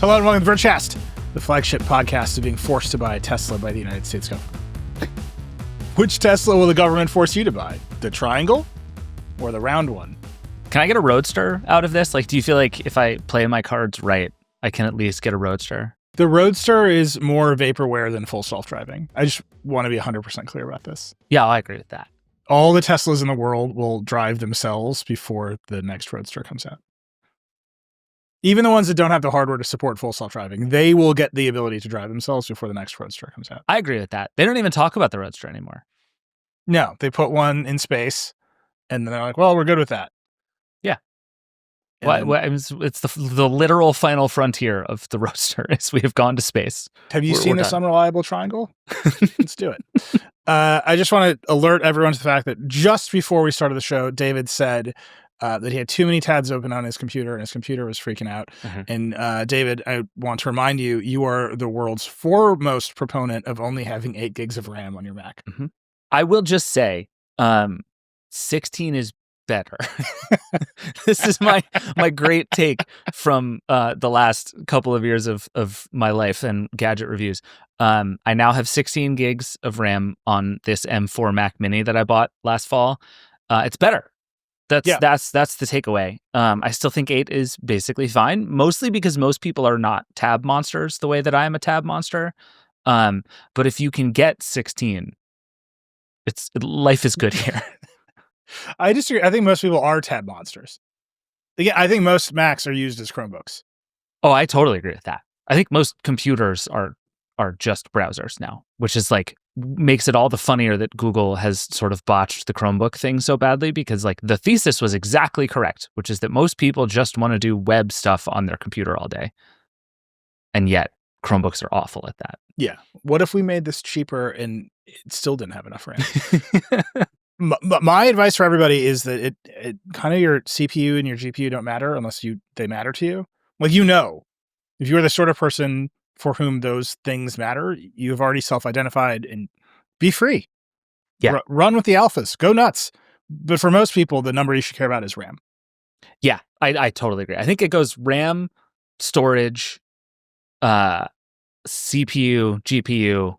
Hello and welcome to Vergecast, the flagship podcast of being forced to buy a Tesla by the United States government. Which Tesla will the government force you to buy? The triangle or the round one? Can I get a Roadster out of this? Like, do you feel like if I play my cards right, I can at least get a Roadster? The Roadster is more vaporware than full self-driving. I just want to be 100% clear about this. Yeah, I agree with that. All the Teslas in the world will drive themselves before the next Roadster comes out. Even the ones that don't have the hardware to support full self-driving, they will get the ability to drive themselves before the next Roadster comes out. I agree with that. They don't even talk about the Roadster anymore. No, they put one in space, and then they're like, well, we're good with that. Yeah. It's the literal final frontier of the Roadster is we have gone to space. Have you seen this unreliable triangle? Let's do it. I just want to alert everyone to the fact that just before we started the show, David said that he had too many tabs open on his computer and his computer was freaking out. Mm-hmm. And David, I want to remind you, you are the world's foremost proponent of only having 8 gigs of RAM on your Mac. Mm-hmm. I will just say 16 is better. This is my great take from the last couple of years of my life and gadget reviews. I now have 16 gigs of RAM on this M4 Mac Mini that I bought last fall. It's better. That's the takeaway. I still think 8 is basically fine, mostly because most people are not tab monsters the way that I am a tab monster. But if you can get 16, life is good here. I disagree. I think most people are tab monsters. Again, I think most Macs are used as Chromebooks. Oh, I totally agree with that. I think most computers are just browsers now, which is like makes it all the funnier that Google has sort of botched the Chromebook thing so badly, because like the thesis was exactly correct, which is that most people just want to do web stuff on their computer all day. And yet Chromebooks are awful at that. Yeah. What if we made this cheaper and it still didn't have enough RAM? My advice for everybody is that it kind of your CPU and your GPU don't matter unless they matter to you. Like, if you're the sort of person for whom those things matter, you have already self-identified and be free. Yeah. Run with the alphas. Go nuts. But for most people, the number you should care about is RAM. Yeah, I totally agree. I think it goes RAM, storage, CPU, GPU,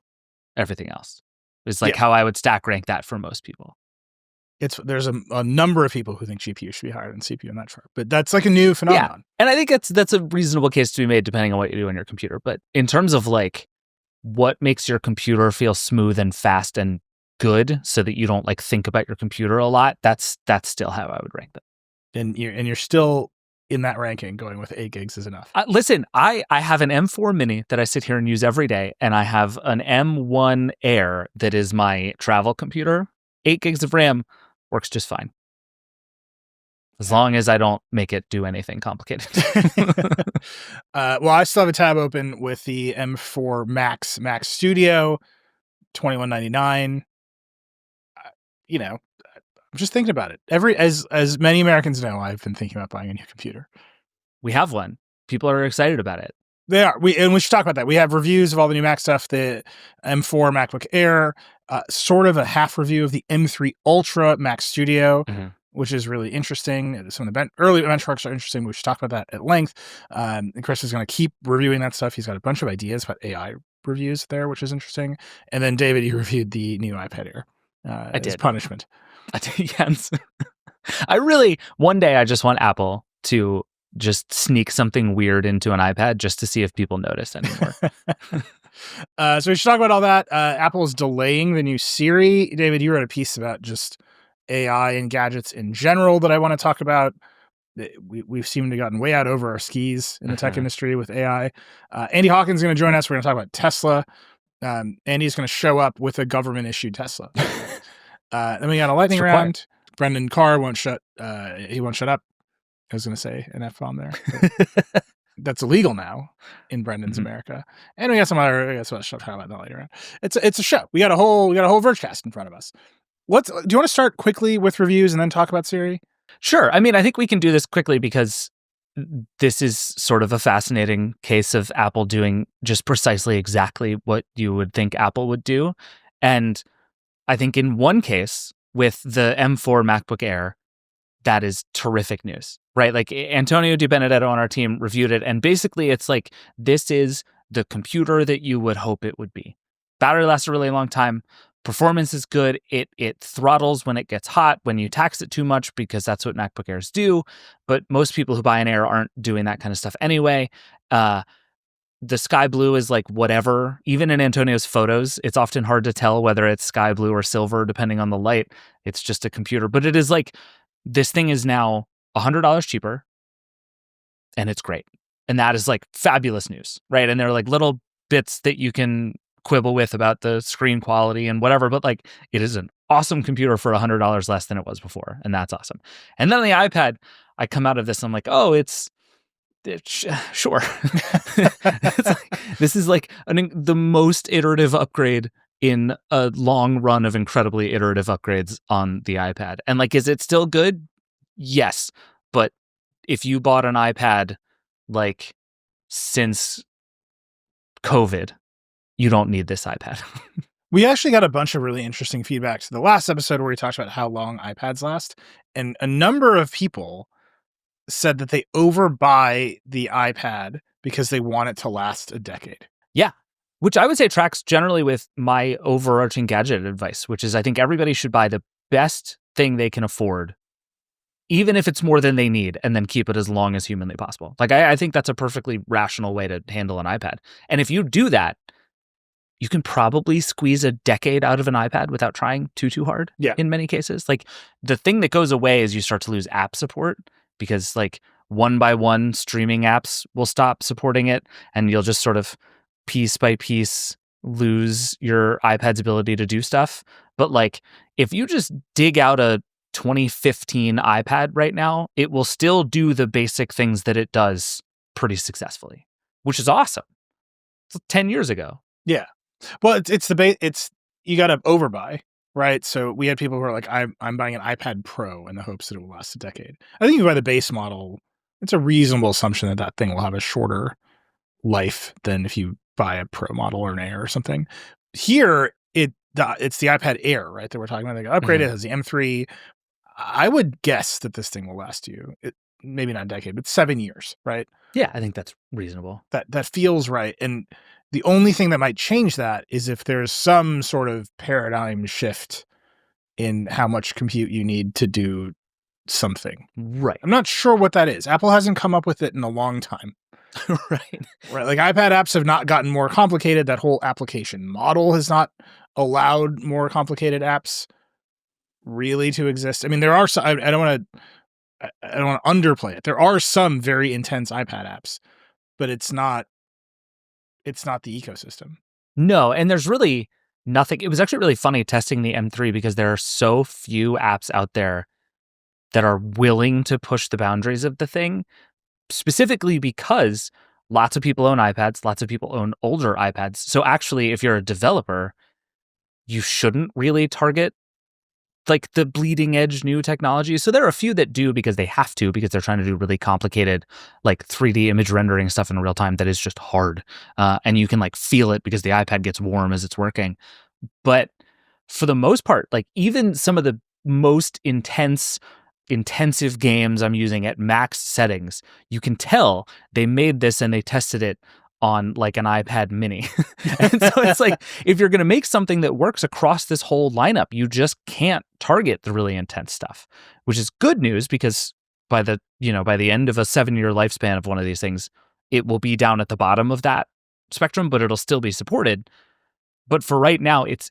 everything else. Is like how I would stack rank that for most people. There's a number of people who think GPU should be higher than CPU. I'm not sure, but that's like a new phenomenon. Yeah. And I think that's a reasonable case to be made depending on what you do on your computer. But in terms of like what makes your computer feel smooth and fast and good so that you don't like think about your computer a lot, that's still how I would rank them. And you're still in that ranking going with 8 gigs is enough. Listen, I have an M4 Mini that I sit here and use every day, and I have an M1 Air that is my travel computer. 8 gigs of RAM works just fine. As long as I don't make it do anything complicated. Well, I still have a tab open with the M4 Max Studio, $21.99. I'm just thinking about it. As many Americans know, I've been thinking about buying a new computer. We have one. People are excited about it. They are. We should talk about that. We have reviews of all the new Mac stuff. The M4 MacBook Air, sort of a half review of the M3 Ultra Mac Studio, which is really interesting. Some of the early benchmarks are interesting. We should talk about that at length. And Chris is going to keep reviewing that stuff. He's got a bunch of ideas about AI reviews there, which is interesting. And then David, you reviewed the new iPad Air. I did. As punishment. I did, yes. One day I just want Apple to just sneak something weird into an iPad just to see if people notice anymore. So we should talk about all that. Apple is delaying the new Siri. David, you wrote a piece about just AI and gadgets in general that I want to talk about. We've seemed to have gotten way out over our skis in the tech industry with AI. Andy Hawkins is going to join us. We're going to talk about Tesla. Andy's going to show up with a government-issued Tesla. Then we got a lightning round. Brendan Carr won't shut up. I was going to say an F-bomb there. That's illegal now in Brendan's America. And we got some other stuff to talk about that later on. It's a show. We got a whole Vergecast in front of us. Do you want to start quickly with reviews and then talk about Siri? Sure. I mean, I think we can do this quickly because this is sort of a fascinating case of Apple doing just precisely exactly what you would think Apple would do. And I think in one case with the M4 MacBook Air, that is terrific news. right? Like Antonio Di Benedetto on our team reviewed it, and basically it's like, this is the computer that you would hope it would be. Battery lasts a really long time. Performance is good. It throttles when it gets hot, when you tax it too much, because that's what MacBook Airs do. But most people who buy an Air aren't doing that kind of stuff anyway. The sky blue is like whatever. Even in Antonio's photos, it's often hard to tell whether it's sky blue or silver, depending on the light. It's just a computer. But it is like, this thing is now $100 cheaper, and it's great. And that is like fabulous news, right? And there are like little bits that you can quibble with about the screen quality and whatever, but like, it is an awesome computer for $100 less than it was before. And that's awesome. And then on the iPad, I come out of this and I'm like, oh, it's sure. This is like the most iterative upgrade in a long run of incredibly iterative upgrades on the iPad. And like, is it still good? Yes. But if you bought an iPad like since COVID, you don't need this iPad. We actually got a bunch of really interesting feedback to the last episode where we talked about how long iPads last. And a number of people said that they overbuy the iPad because they want it to last a decade. Yeah. Which I would say tracks generally with my overarching gadget advice, which is I think everybody should buy the best thing they can afford, even if it's more than they need, and then keep it as long as humanly possible. Like, I think that's a perfectly rational way to handle an iPad. And if you do that, you can probably squeeze a decade out of an iPad without trying too hard. Yeah. In many cases. Like, the thing that goes away is you start to lose app support, because like one by one streaming apps will stop supporting it, and you'll just sort of piece by piece lose your iPad's ability to do stuff. But like, if you just dig out a 2015 iPad right now, it will still do the basic things that it does pretty successfully, which is awesome. It's 10 years ago. Yeah. Well, it's you got to overbuy, right? So we had people who are like, I'm buying an iPad Pro in the hopes that it will last a decade. I think if you buy the base model, it's a reasonable assumption that that thing will have a shorter life than if you buy a Pro model or an Air or something. Here, it's the iPad Air, right, that we're talking about. They got upgraded, it has the M3. I would guess that this thing will last you, maybe not a decade, but 7 years, right? Yeah, I think that's reasonable. That feels right. And the only thing that might change that is if there's some sort of paradigm shift in how much compute you need to do something. Right. I'm not sure what that is. Apple hasn't come up with it in a long time. Right. Like, iPad apps have not gotten more complicated. That whole application model has not allowed more complicated apps really to exist. I mean, there are some, I don't want to underplay it. There are some very intense iPad apps, but it's not the ecosystem. No, and there's really nothing. It was actually really funny testing the M3 because there are so few apps out there that are willing to push the boundaries of the thing, specifically because lots of people own iPads, lots of people own older iPads. So actually, if you're a developer, you shouldn't really target like the bleeding edge new technology. So there are a few that do because they have to, because they're trying to do really complicated like 3D image rendering stuff in real time that is just hard. And you can like feel it because the iPad gets warm as it's working. But for the most part, like even some of the most intensive games I'm using at max settings, you can tell they made this and they tested it on like an iPad mini. And so it's like, if you're going to make something that works across this whole lineup, you just can't target the really intense stuff, which is good news because by the end of a 7-year lifespan of one of these things, it will be down at the bottom of that spectrum, but it'll still be supported. But for right now, it's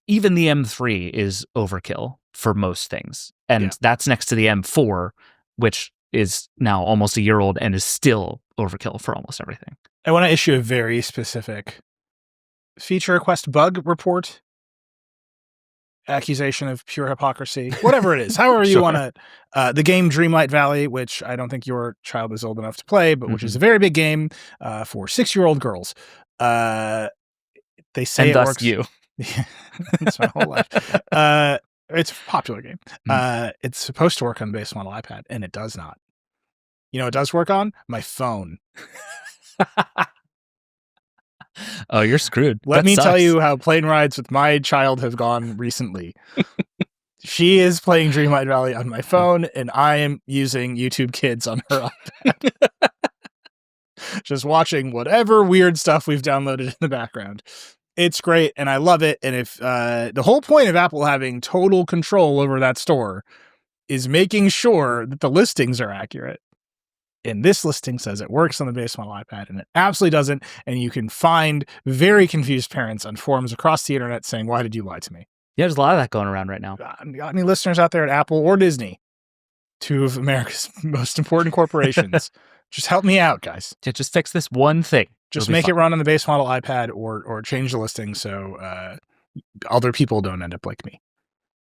even the M3 is overkill for most things. And that's next to the M4, which is now almost a year old and is still overkill for almost everything. I want to issue a very specific feature request bug report, accusation of pure hypocrisy, whatever it is, however you want to, the game Dreamlight Valley, which I don't think your child is old enough to play, but which is a very big game for 6-year-old girls. They say and it thus works. You. It's my whole life. It's a popular game. It's supposed to work on the base model iPad, and it does not. You know, it does work on my phone. Oh, you're screwed. Let me tell you how plane rides with my child have gone recently. She is playing Dreamlight Valley on my phone, and I am using YouTube Kids on her iPad. Just watching whatever weird stuff we've downloaded in the background. It's great, and I love it. And if the whole point of Apple having total control over that store is making sure that the listings are accurate. And this listing says it works on the base model iPad, and it absolutely doesn't. And you can find very confused parents on forums across the internet saying, "Why did you lie to me?" Yeah, there's a lot of that going around right now. Got any listeners out there at Apple or Disney, two of America's most important corporations? Just help me out, guys. Yeah, just fix this one thing. Just make it run on the base model iPad, or change the listing so other people don't end up like me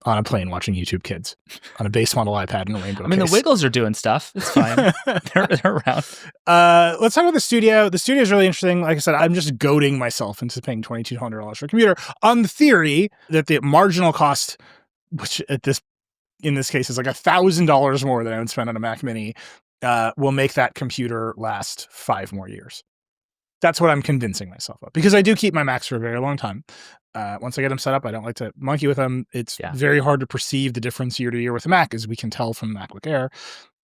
on a plane watching YouTube Kids on a base model iPad in a rainbow I mean, case. the Wiggles are doing stuff. It's fine. they're around. Let's talk about the studio. The studio is really interesting. Like I said, I'm just goading myself into paying $2,200 for a computer on the theory that the marginal cost, which in this case is like $1,000 more than I would spend on a Mac Mini, will make that computer last 5 more years. That's what I'm convincing myself of, because I do keep my Macs for a very long time. Once I get them set up, I don't like to monkey with them. It's very hard to perceive the difference year to year with a Mac, as we can tell from the MacBook Air.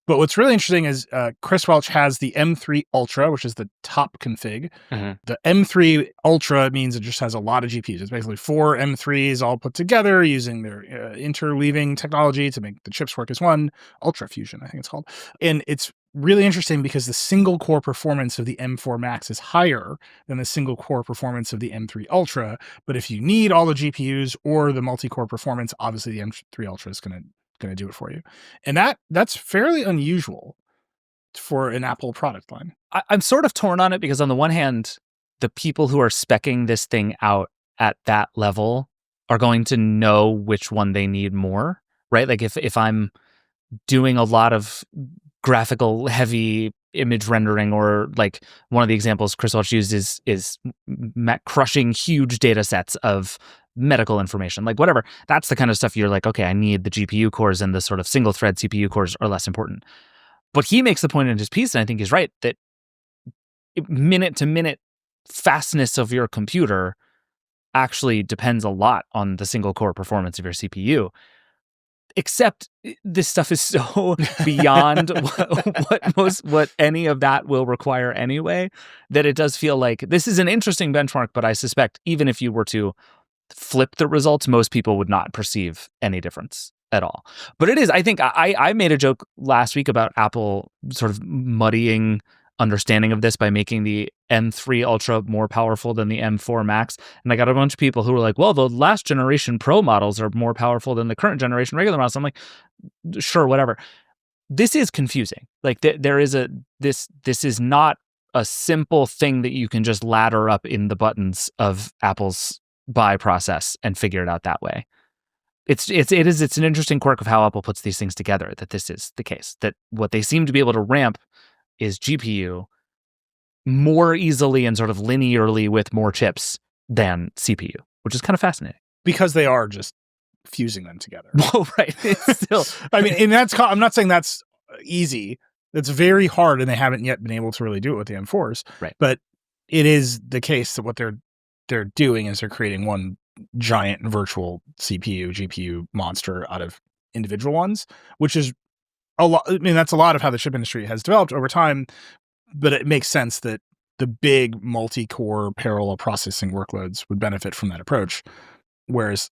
But what's really interesting is Chris Welch has the M3 Ultra, which is the top config. Mm-hmm. The M3 Ultra means it just has a lot of GPUs. It's basically 4 M3s all put together using their interleaving technology to make the chips work as one. Ultra Fusion, I think it's called. And it's really interesting because the single core performance of the M4 Max is higher than the single core performance of the M3 Ultra. But if you need all the GPUs or the multi-core performance, obviously the M3 Ultra is going to do it for you. And that's fairly unusual for an Apple product line. I'm sort of torn on it, because on the one hand, the people who are speccing this thing out at that level are going to know which one they need more, right? Like if I'm doing a lot of graphical heavy image rendering, or like one of the examples Chris Welch used is crushing huge data sets of medical information, like whatever. That's the kind of stuff you're like, okay, I need the GPU cores, and the sort of single thread CPU cores are less important. But he makes the point in his piece, and I think he's right, that minute to minute fastness of your computer actually depends a lot on the single core performance of your CPU. Except this stuff is so beyond what any of that will require anyway, that it does feel like this is an interesting benchmark. But I suspect even if you were to flip the results, most people would not perceive any difference at all. But it is, I think I made a joke last week about Apple sort of muddying understanding of this by making the M3 Ultra more powerful than the M4 Max. And I got a bunch of people who were like, well, the last generation Pro models are more powerful than the current generation regular models. I'm like, sure, whatever. This is confusing. Like there is this is not a simple thing that you can just ladder up in the buttons of Apple's buy process and figure it out that way. It's an interesting quirk of how Apple puts these things together, that this is the case, that what they seem to be able to ramp is GPU more easily and sort of linearly with more chips than CPU, which is kind of fascinating. Because they are just fusing them together. Well, right. It's still, I mean, and I'm not saying that's easy. That's very hard, and they haven't yet been able to really do it with the M4s. Right. But it is the case that what they're doing is they're creating one giant virtual CPU, GPU monster out of individual ones, which is a lot. I mean, that's a lot of how the chip industry has developed over time, but it makes sense that the big multi-core parallel processing workloads would benefit from that approach. Whereas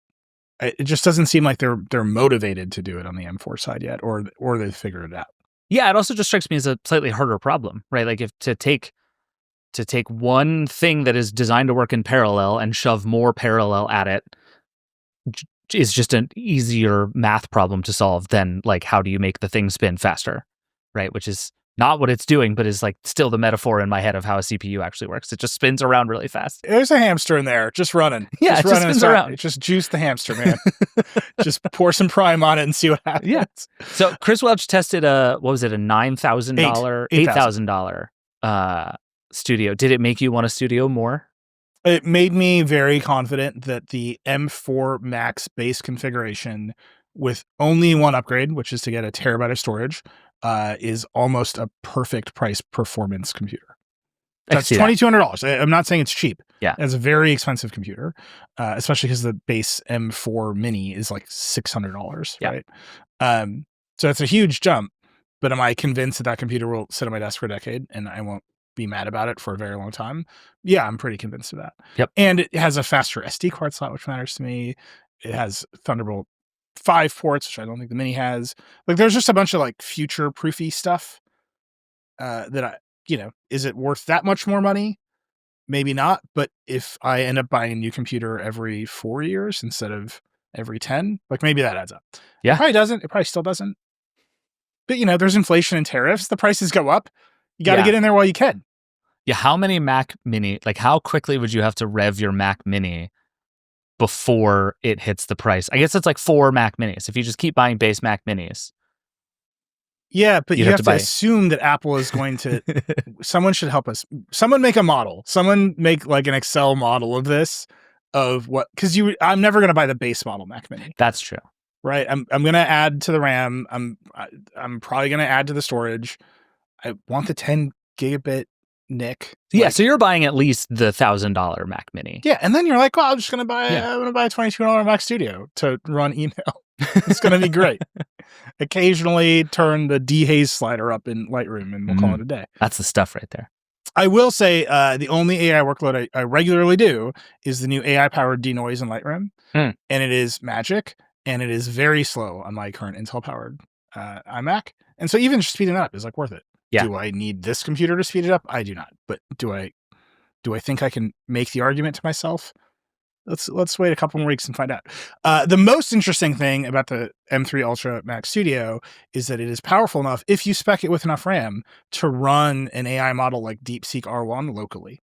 it just doesn't seem like they're motivated to do it on the M4 side yet, or they've figured it out. Yeah, it also just strikes me as a slightly harder problem, right? Like if to take one thing that is designed to work in parallel and shove more parallel at it is just an easier math problem to solve than like, how do you make the thing spin faster, right? Which is not what it's doing, but is like still the metaphor in my head of how a CPU actually works. It just spins around really fast. There's a hamster in there just running. Yeah, just running spins around. Just juice the hamster, man. Just pour some prime on it and see what happens. Yeah. So Chris Welch tested a $9,000, $8,000 studio. Did it make you want a studio more? It made me very confident that the M4 Max base configuration with only one upgrade, which is to get a terabyte of storage, is almost a perfect price performance computer. That's $2,200. I'm not saying it's cheap. Yeah. It's a very expensive computer, especially because the base M4 Mini is like $600, Yeah. right? So it's a huge jump, but am I convinced that that computer will sit on my desk for a decade and I won't be mad about it for a very long time? Yeah, I'm pretty convinced of that. Yep. And it has a faster SD card slot, which matters to me. It has Thunderbolt 5 ports, which I don't think the Mini has. Like, there's just a bunch of like future-proofy stuff that I, is it worth that much more money? Maybe not. But if I end up buying a new computer every 4 years instead of every 10, like maybe that adds up. Yeah. It probably doesn't. It probably still doesn't. But there's inflation and tariffs. The prices go up. You got to get in there while you can. Yeah. How many Mac Mini, like how quickly would you have to rev your Mac Mini before it hits the price? I guess it's like 4 Mac Minis. If you just keep buying base Mac Minis. Yeah, but you have to assume that Apple is going to, someone should help us. Someone make a model. Someone make like an Excel model of this, of what, because I'm never going to buy the base model Mac Mini. That's true. Right. I'm going to add to the RAM. I'm probably going to add to the storage. I want the 10 gigabit NIC. Yeah. So you're buying at least the $1,000 Mac Mini. Yeah. And then you're like, well, I'm just going to buy, I'm going to buy a $22 Mac Studio to run email. It's going to be great. Occasionally turn the dehaze slider up in Lightroom and we'll call it a day. That's the stuff right there. I will say the only AI workload I regularly do is the new AI-powered denoise in Lightroom. And it is magic, and it is very slow on my current Intel-powered iMac. And so even just speeding it up is like worth it. Yeah. Do I need this computer to speed it up? I do not. But do I think I can make the argument to myself? Let's wait a couple more weeks and find out. The most interesting thing about the M3 Ultra Mac Studio is that it is powerful enough, if you spec it with enough RAM, to run an AI model like DeepSeek R1 locally,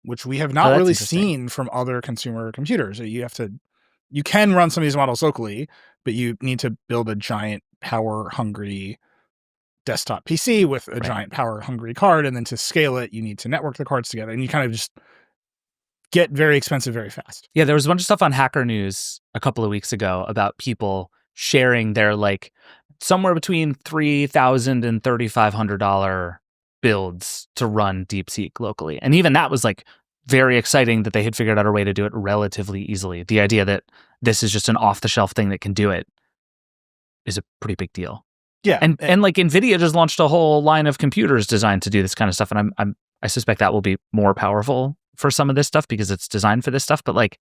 which we have not really seen from other consumer computers. You can run some of these models locally, but you need to build a giant power-hungry desktop PC with a giant power-hungry card, and then to scale it, you need to network the cards together, and you kind of just get very expensive very fast. Yeah, there was a bunch of stuff on Hacker News a couple of weeks ago about people sharing their like somewhere between $3,000 and $3,500 builds to run DeepSeek locally. And even that was like very exciting that they had figured out a way to do it relatively easily. The idea that this is just an off-the-shelf thing that can do it is a pretty big deal. Yeah. And like NVIDIA just launched a whole line of computers designed to do this kind of stuff. And I suspect that will be more powerful for some of this stuff because it's designed for this stuff. But like,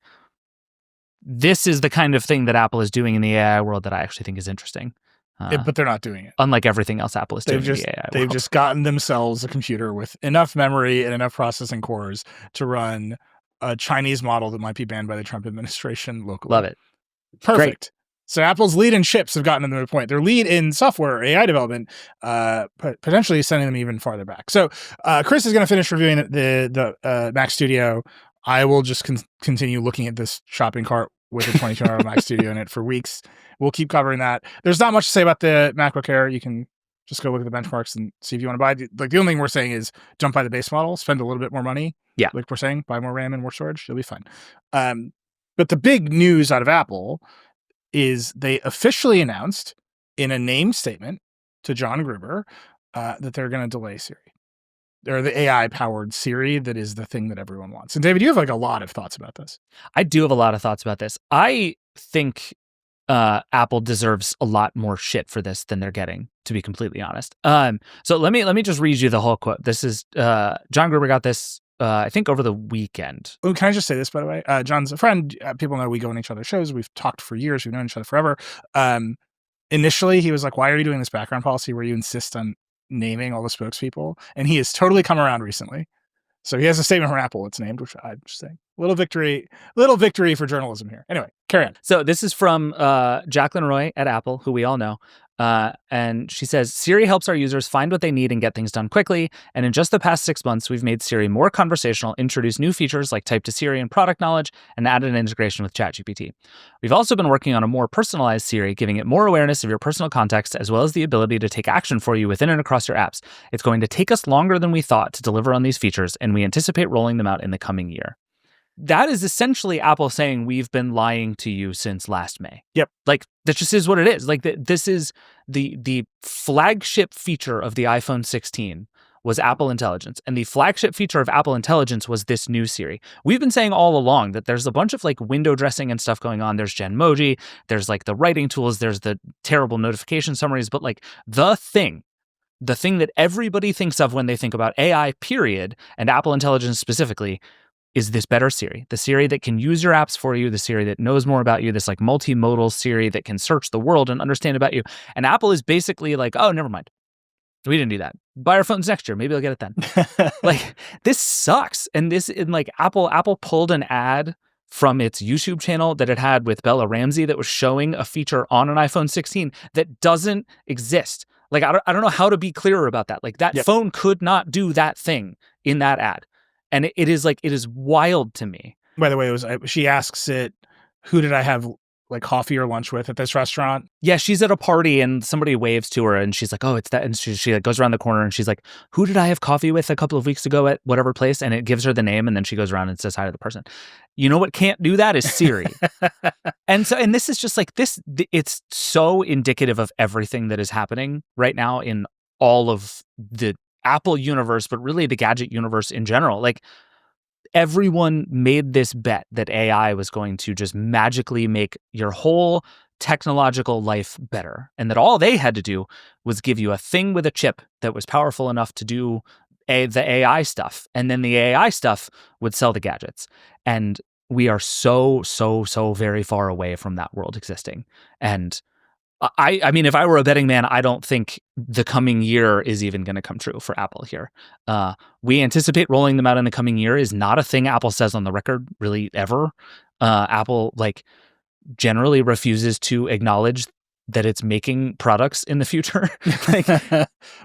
this is the kind of thing that Apple is doing in the AI world that I actually think is interesting. But they're not doing it. Unlike everything else Apple is doing in the AI world. They've just gotten themselves a computer with enough memory and enough processing cores to run a Chinese model that might be banned by the Trump administration locally. Love it. Perfect. Great. So Apple's lead in chips have gotten them to the point. Their lead in software, AI development, potentially sending them even farther back. So Chris is going to finish reviewing the Mac Studio. I will just continue looking at this shopping cart with a $22 Mac Studio in it for weeks. We'll keep covering that. There's not much to say about the MacBook Air. You can just go look at the benchmarks and see if you want to buy. Like, the only thing we're saying is don't buy the base model. Spend a little bit more money. Yeah. Like we're saying, buy more RAM and more storage. You'll be fine. But the big news out of Apple is they officially announced in a named statement to John Gruber that they're going to delay Siri. They're the AI-powered Siri that is the thing that everyone wants. And David, you have like a lot of thoughts about this. I do have a lot of thoughts about this. I think Apple deserves a lot more shit for this than they're getting, to be completely honest. So let me just read you the whole quote. This is John Gruber got this I think over the weekend. Oh, can I just say this, by the way? John's a friend. People know we go on each other's shows. We've talked for years. We've known each other forever. Initially, he was like, why are you doing this background policy where you insist on naming all the spokespeople? And he has totally come around recently. So he has a statement from Apple. It's named, which I'm just saying. Little victory for journalism here. Anyway, carry on. So this is from Jacqueline Roy at Apple, who we all know. And she says, Siri helps our users find what they need and get things done quickly. And in just the past 6 months, we've made Siri more conversational, introduced new features like type to Siri and product knowledge, and added an integration with ChatGPT. We've also been working on a more personalized Siri, giving it more awareness of your personal context, as well as the ability to take action for you within and across your apps. It's going to take us longer than we thought to deliver on these features, and we anticipate rolling them out in the coming year. That is essentially Apple saying we've been lying to you since last May. Yep. Like, that just is what it is. Like, this is the flagship feature of the iPhone 16 was Apple Intelligence. And the flagship feature of Apple Intelligence was this new Siri. We've been saying all along that there's a bunch of like window dressing and stuff going on. There's Genmoji, there's like the writing tools, there's the terrible notification summaries, but like the thing that everybody thinks of when they think about AI, period, and Apple Intelligence specifically, is this better Siri. The Siri that can use your apps for you, the Siri that knows more about you, this like multimodal Siri that can search the world and understand about you. And Apple is basically like, oh, never mind. We didn't do that. Buy our phones next year. Maybe I'll get it then. Like, this sucks. And Apple pulled an ad from its YouTube channel that it had with Bella Ramsey that was showing a feature on an iPhone 16 that doesn't exist. Like, I don't know how to be clearer about that. Like, that phone could not do that thing in that ad. And it is wild to me. By the way, she asks it, who did I have like coffee or lunch with at this restaurant? Yeah, she's at a party and somebody waves to her and she's like, oh, it's that. And she like goes around the corner and she's like, who did I have coffee with a couple of weeks ago at whatever place? And it gives her the name and then she goes around and says hi to the person. You know what can't do that is Siri. And this is just like this, it's so indicative of everything that is happening right now in all of the Apple universe, but really the gadget universe in general. Like, everyone made this bet that AI was going to just magically make your whole technological life better, and that all they had to do was give you a thing with a chip that was powerful enough to do the AI stuff, and then the AI stuff would sell the gadgets. And we are so very far away from that world existing. And I mean, if I were a betting man, I don't think the coming year is even going to come true for Apple here. We anticipate rolling them out in the coming year is not a thing Apple says on the record really ever. Apple like generally refuses to acknowledge that it's making products in the future. Like,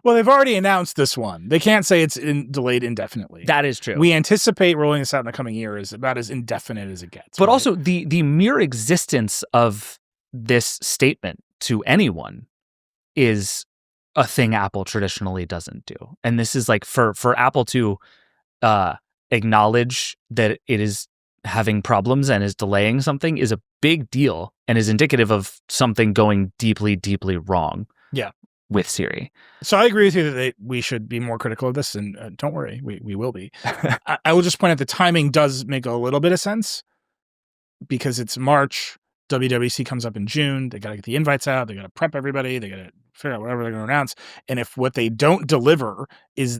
well, they've already announced this one. They can't say it's delayed indefinitely. That is true. We anticipate rolling this out in the coming year is about as indefinite as it gets. But also the mere existence of this statement to anyone is a thing Apple traditionally doesn't do. And this is like for Apple to acknowledge that it is having problems and is delaying something is a big deal and is indicative of something going deeply wrong. Yeah. With Siri. So I agree with you that we should be more critical of this, and don't worry, we will be. I will just point out the timing does make a little bit of sense because it's March. WWDC comes up in June. They got to get the invites out. They got to prep everybody. They got to figure out whatever they're going to announce. And if what they don't deliver is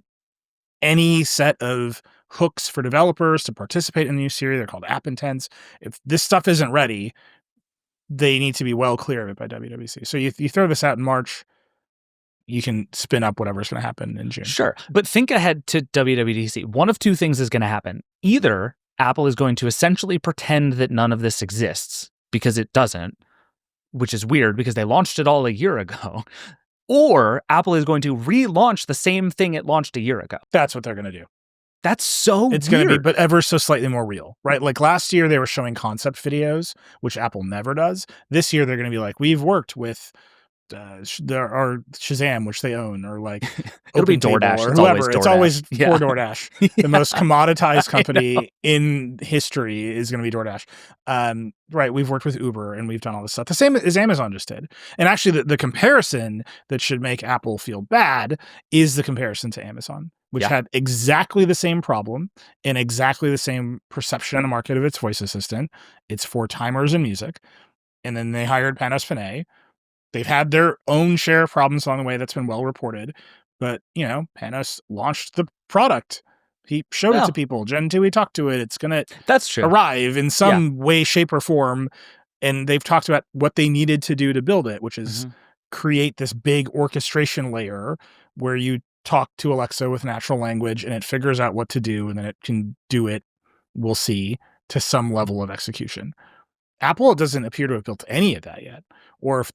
any set of hooks for developers to participate in the new Siri, they're called app intents. If this stuff isn't ready, they need to be well clear of it by WWDC. So you throw this out in March, you can spin up whatever's going to happen in June. Sure. But think ahead to WWDC. One of two things is going to happen. Either Apple is going to essentially pretend that none of this exists, because it doesn't, which is weird because they launched it all a year ago, or Apple is going to relaunch the same thing it launched a year ago. That's what they're going to do. That's so It's going to be, but ever so slightly more real, right? Like last year, they were showing concept videos, which Apple never does. This year, they're going to be like, we've worked with or Shazam, which they own, or like it'll be DoorDash or whoever. It's always for DoorDash. Yeah. The most commoditized company in history is going to be DoorDash. Right. We've worked with Uber and we've done all this stuff. The same as Amazon just did. And actually, the comparison that should make Apple feel bad is the comparison to Amazon, which had exactly the same problem and exactly the same perception in the market of its voice assistant. It's for timers and music. And then they hired Panos Panay. They've had their own share of problems along the way that's been well reported. But, Panos launched the product. He showed it to people. Gen 2, he talked to it. It's going to arrive in some way, shape, or form. And they've talked about what they needed to do to build it, which is create this big orchestration layer where you talk to Alexa with natural language and it figures out what to do and then it can do it, we'll see, to some level of execution. Apple doesn't appear to have built any of that yet. Or if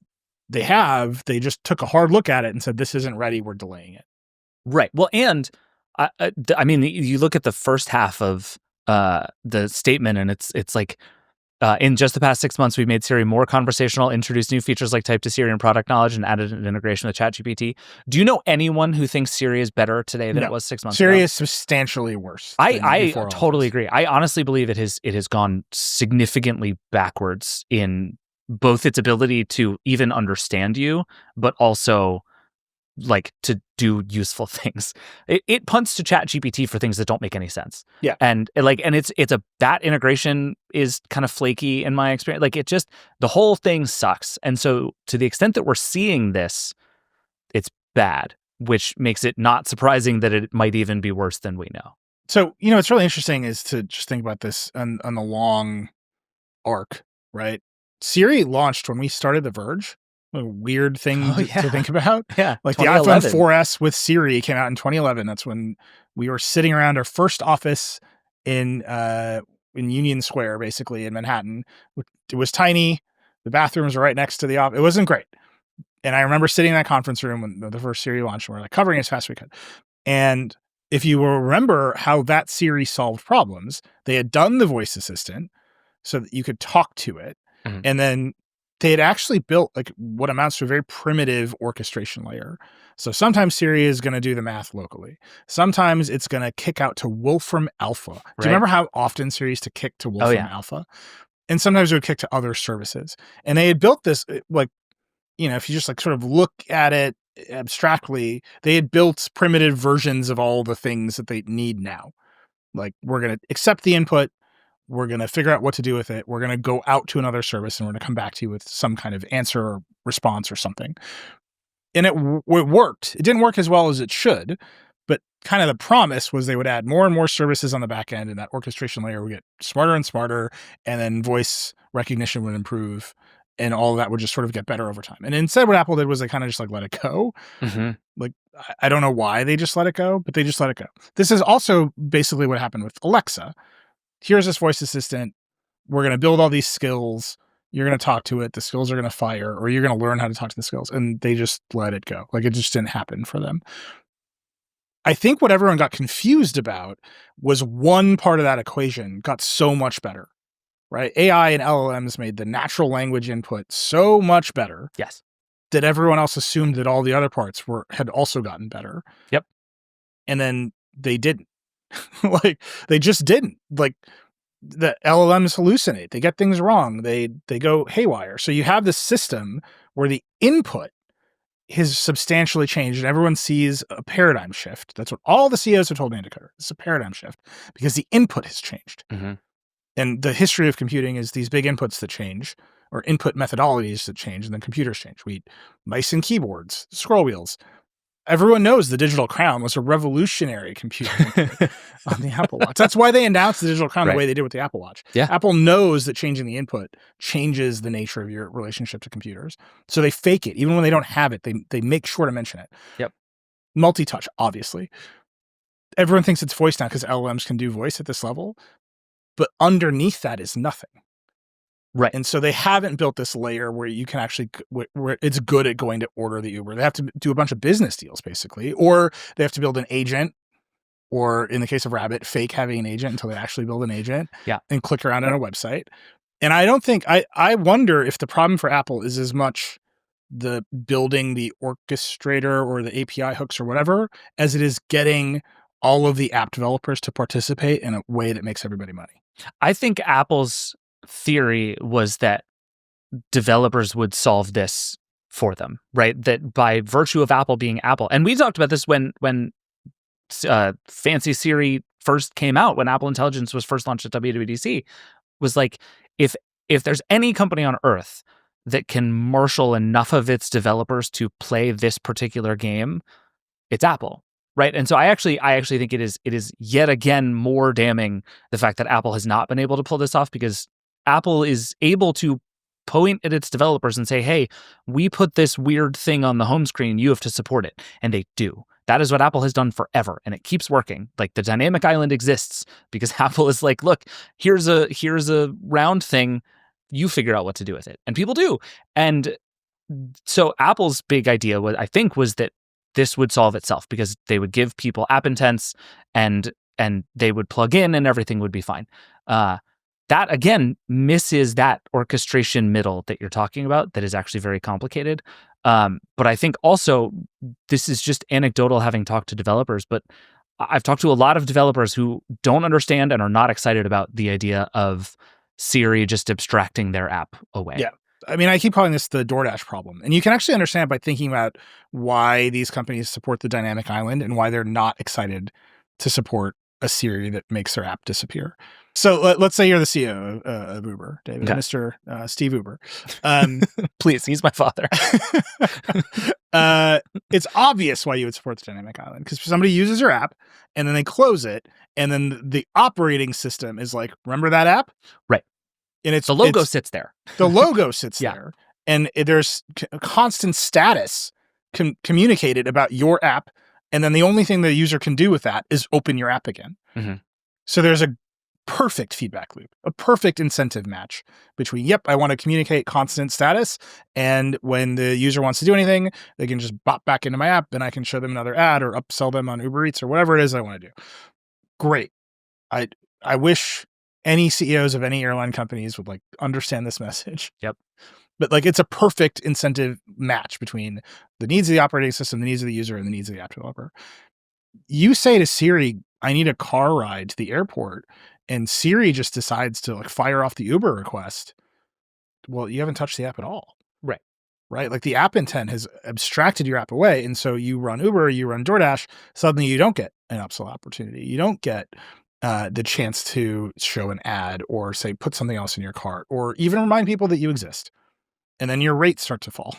they have, they just took a hard look at it and said, this isn't ready, we're delaying it. Right. Well, and I mean, you look at the first half of the statement and it's like, in just the past 6 months, we've made Siri more conversational, introduced new features like type to Siri and product knowledge, and added an integration with ChatGPT. Do you know anyone who thinks Siri is better today than it was 6 months ago? Siri is substantially worse. I totally agree. I honestly believe it has gone significantly backwards in both its ability to even understand you, but also like to do useful things. It punts to ChatGPT for things that don't make any sense. Yeah. And that integration is kind of flaky in my experience. Like the whole thing sucks. And so to the extent that we're seeing this, it's bad, which makes it not surprising that it might even be worse than we know. So, what's really interesting is to just think about this on the long arc, right? Siri launched when we started The Verge. A weird thing to think about. Yeah. Like the iPhone 4S with Siri came out in 2011. That's when we were sitting around our first office in Union Square, basically in Manhattan. It was tiny. The bathrooms were right next to the office. It wasn't great. And I remember sitting in that conference room when the first Siri launched, and we were like covering as fast as we could. And if you will remember how that Siri solved problems, they had done the voice assistant so that you could talk to it. Mm-hmm. And then they had actually built like what amounts to a very primitive orchestration layer. So sometimes Siri is going to do the math locally. Sometimes it's going to kick out to Wolfram Alpha. Do you remember how often Siri used to kick to Wolfram Alpha? And sometimes it would kick to other services. And they had built this, like, if you just like sort of look at it abstractly, they had built primitive versions of all the things that they need now. Like, we're going to accept the input. We're going to figure out what to do with it. We're going to go out to another service and we're going to come back to you with some kind of answer or response or something. And it worked. It didn't work as well as it should, but kind of the promise was they would add more and more services on the back end, and that orchestration layer would get smarter and smarter, and then voice recognition would improve, and all of that would just sort of get better over time. And instead what Apple did was they kind of just like let it go. Mm-hmm. Like, I don't know why they just let it go, but they just let it go. This is also basically what happened with Alexa. Here's this voice assistant. We're going to build all these skills. You're going to talk to it. The skills are going to fire, or you're going to learn how to talk to the skills. And they just let it go. Like, it just didn't happen for them. I think what everyone got confused about was one part of that equation got so much better, right? AI and LLMs made the natural language input so much better. Yes. That everyone else assumed that all the other parts had also gotten better. Yep. And then they didn't. Like, they just didn't. Like, the LLMs hallucinate. They get things wrong. They go haywire. So you have this system where the input has substantially changed and everyone sees a paradigm shift. That's what all the CEOs have told me in Dakota. It's a paradigm shift because the input has changed. Mm-hmm. And the history of computing is these big inputs that change, or input methodologies that change, and then computers change. We mice and keyboards, scroll wheels. Everyone knows the Digital Crown was a revolutionary computer on the Apple Watch. That's why they announced the Digital Crown the way they did with the Apple Watch. Yeah. Apple knows that changing the input changes the nature of your relationship to computers. So they fake it. Even when they don't have it, they make sure to mention it. Yep. Multi-touch, obviously. Everyone thinks it's voice now because LLMs can do voice at this level. But underneath that is nothing. Right. And so they haven't built this layer where you can actually, where it's good at going to order the Uber. They have to do a bunch of business deals, basically, or they have to build an agent, or in the case of Rabbit, fake having an agent until they actually build an agent and click around on a website. And I don't think, I wonder if the problem for Apple is as much the building the orchestrator or the API hooks or whatever, as it is getting all of the app developers to participate in a way that makes everybody money. I think Apple's theory was that developers would solve this for them, right? That by virtue of Apple being Apple, and we talked about this when fancy Siri first came out, when Apple Intelligence was first launched at WWDC, was like, if there's any company on earth that can marshal enough of its developers to play this particular game, it's Apple. Right. And so I actually think it is yet again more damning the fact that Apple has not been able to pull this off, because Apple is able to point at its developers and say, hey, we put this weird thing on the home screen, you have to support it. And they do. That is what Apple has done forever, and it keeps working. Like, the dynamic island exists because Apple is like, look, here's a round thing, you figure out what to do with it. And people do. And so Apple's big idea was that this would solve itself, because they would give people app intents and they would plug in and everything would be fine. That, again, misses that orchestration middle that you're talking about that is actually very complicated. But I think also this is just anecdotal, having talked to developers, but I've talked to a lot of developers who don't understand and are not excited about the idea of Siri just abstracting their app away. Yeah. I mean, I keep calling this the DoorDash problem. And you can actually understand by thinking about why these companies support the dynamic island and why they're not excited to support a Siri that makes their app disappear. So let's say you're the CEO of Uber, David, Okay. Mr. Steve Uber. Please, he's my father. It's obvious why you would support the dynamic island, because somebody uses your app and then they close it, and then the operating system is like, remember that app? Right. And the logo sits there. The logo sits Yeah. there, and there's constant status communicated about your app, and then the only thing the user can do with that is open your app again. Mm-hmm. So there's a perfect feedback loop, a perfect incentive match between, yep, I want to communicate constant status, and when the user wants to do anything, they can just bop back into my app and I can show them another ad or upsell them on Uber Eats or whatever it is I want to do. Great. I wish any CEOs of any airline companies would like understand this message. Yep. But like, it's a perfect incentive match between the needs of the operating system, the needs of the user, and the needs of the app developer. You say to Siri, I need a car ride to the airport, and Siri just decides to like fire off the Uber request. Well, you haven't touched the app at all. Right? Like, the app intent has abstracted your app away. And so you run Uber, you run DoorDash, suddenly you don't get an upsell opportunity. You don't get the chance to show an ad or say, put something else in your cart, or even remind people that you exist. And then your rates start to fall.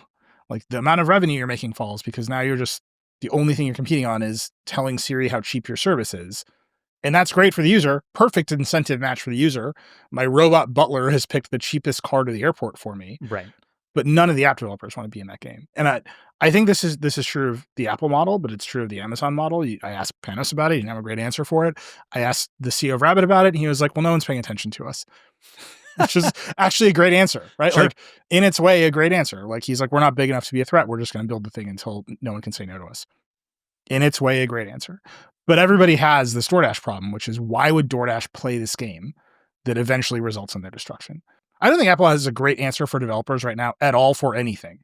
Like, the amount of revenue you're making falls because now you're just, the only thing you're competing on is telling Siri how cheap your service is. And that's great for the user. Perfect incentive match for the user. My robot butler has picked the cheapest car to the airport for me. Right. But none of the app developers want to be in that game. And I think this is true of the Apple model, but it's true of the Amazon model. I asked Panos about it. He didn't have a great answer for it. I asked the CEO of Rabbit about it, and he was like, well, no one's paying attention to us. Which is actually a great answer, right? Sure. Like, in its way, a great answer. Like, he's like, we're not big enough to be a threat. We're just going to build the thing until no one can say no to us. In its way, a great answer. But everybody has this DoorDash problem, which is, why would DoorDash play this game that eventually results in their destruction? I don't think Apple has a great answer for developers right now at all for anything.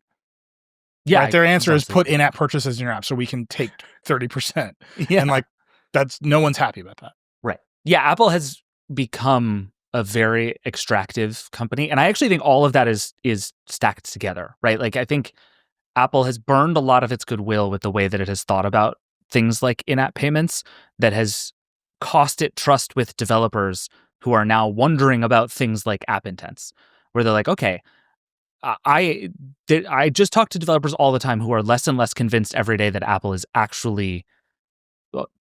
Yeah. Right? Their answer is put in-app purchases in your app so we can take 30%. Yeah. And like, no one's happy about that. Right. Yeah. Apple has become a very extractive company. And I actually think all of that is stacked together, right? Like, I think Apple has burned a lot of its goodwill with the way that it has thought about things like in-app payments, that has cost it trust with developers who are now wondering about things like app intents, where they're like, okay, I just talk to developers all the time who are less and less convinced every day that Apple is actually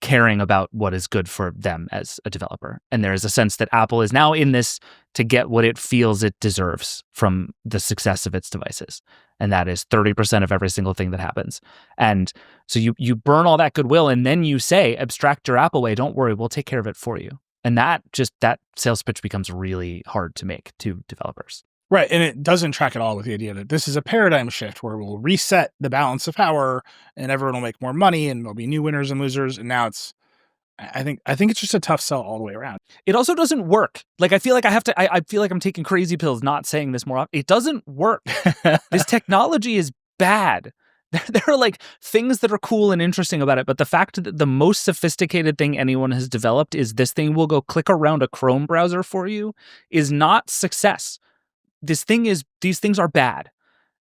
caring about what is good for them as a developer. And there is a sense that Apple is now in this to get what it feels it deserves from the success of its devices. And that is 30% of every single thing that happens. And so you burn all that goodwill, and then you say, abstract your app away. Don't worry, we'll take care of it for you. And that sales pitch becomes really hard to make to developers. Right. And it doesn't track at all with the idea that this is a paradigm shift where we'll reset the balance of power and everyone will make more money and there'll be new winners and losers. And now I think it's just a tough sell all the way around. It also doesn't work. Like, I feel like I feel like I'm taking crazy pills not saying this more often. It doesn't work. This technology is bad. There are like things that are cool and interesting about it, but the fact that the most sophisticated thing anyone has developed is this thing will go click around a Chrome browser for you is not success. These things are bad.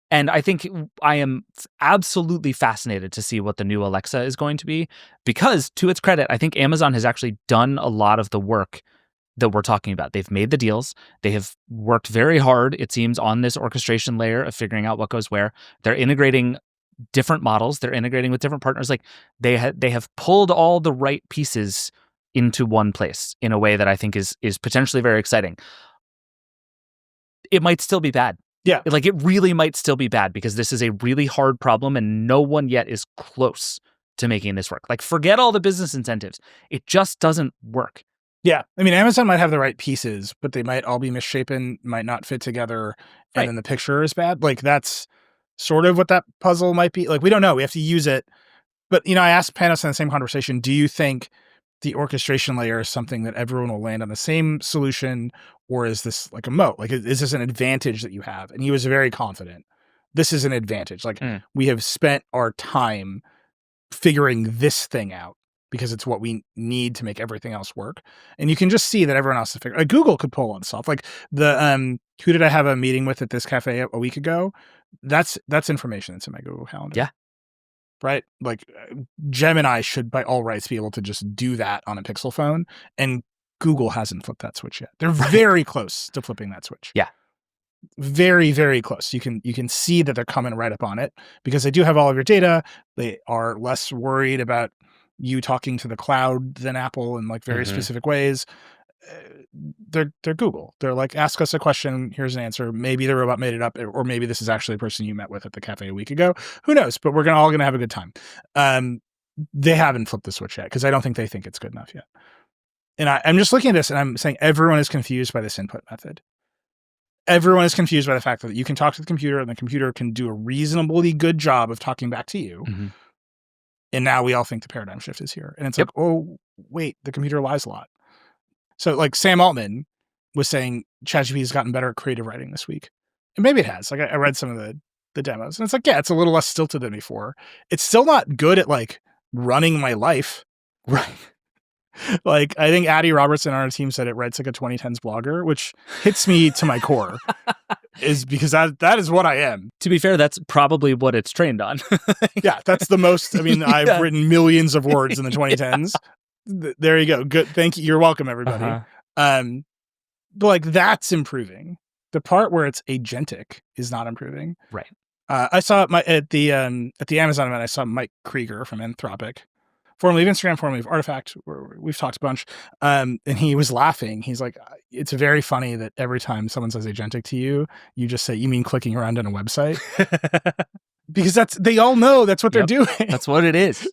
And I think I am absolutely fascinated to see what the new Alexa is going to be, because, to its credit, I think Amazon has actually done a lot of the work that we're talking about. They've made the deals. They have worked very hard, it seems, on this orchestration layer of figuring out what goes where. They're integrating different models. They're integrating with different partners. Like, they have pulled all the right pieces into one place in a way that I think is potentially very exciting. It might still be bad. Yeah. Like, it really might still be bad, because this is a really hard problem and no one yet is close to making this work. Like, forget all the business incentives. It just doesn't work. Yeah. I mean, Amazon might have the right pieces, but they might all be misshapen, might not fit together, and Right. then the picture is bad. Like, that's sort of what that puzzle might be. Like, we don't know. We have to use it. But, I asked Panos in the same conversation, do you think the orchestration layer is something that everyone will land on the same solution, or is this like a moat? Like, is this an advantage that you have? And he was very confident. This is an advantage. Like, we have spent our time figuring this thing out. because it's what we need to make everything else work. And you can just see that everyone else is figuring. Like Google could pull on stuff. Like who did I have a meeting with at this cafe a week ago? That's information that's in my Google Calendar. Yeah. Right? Like Gemini should by all rights be able to just do that on a Pixel phone, and Google hasn't flipped that switch yet. They're very close to flipping that switch. Yeah. Very, very close. You can see that they're coming right up on it because they do have all of your data. They are less worried about you talking to the cloud than Apple in like very specific ways. They're Google. They're like, ask us a question, here's an answer. Maybe the robot made it up, or maybe this is actually a person you met with at the cafe a week ago. Who knows? But we're all gonna have a good time. They haven't flipped the switch yet because I don't think they think it's good enough yet. And I'm just looking at this and I'm saying everyone is confused by this input method. Everyone is confused by the fact that you can talk to the computer and the computer can do a reasonably good job of talking back to you. And now we all think the paradigm shift is here. And it's like, oh, wait, the computer lies a lot. So like Sam Altman was saying ChatGPT has gotten better at creative writing this week. And maybe it has. Like I read some of the demos and it's like, yeah, it's a little less stilted than before. It's still not good at like running my life. Right. Like I think Addie Robertson on our team said it writes like a 2010s blogger, which hits me to my core. Is because that is what I am. To be fair, that's probably what it's trained on. Yeah, that's the most. I mean, I've written millions of words in the 2010s. There you go. Good. Thank you. You're welcome, everybody. But like that's improving. The part where it's agentic is not improving. Right. I saw at the Amazon event. I saw Mike Krieger from Anthropic, formerly of Instagram, formerly of Artifact. We've talked a bunch. And he was laughing. He's like, it's very funny that every time someone says agentic to you, you just say, you mean clicking around on a website? Because they all know that's what they're doing. That's what it is.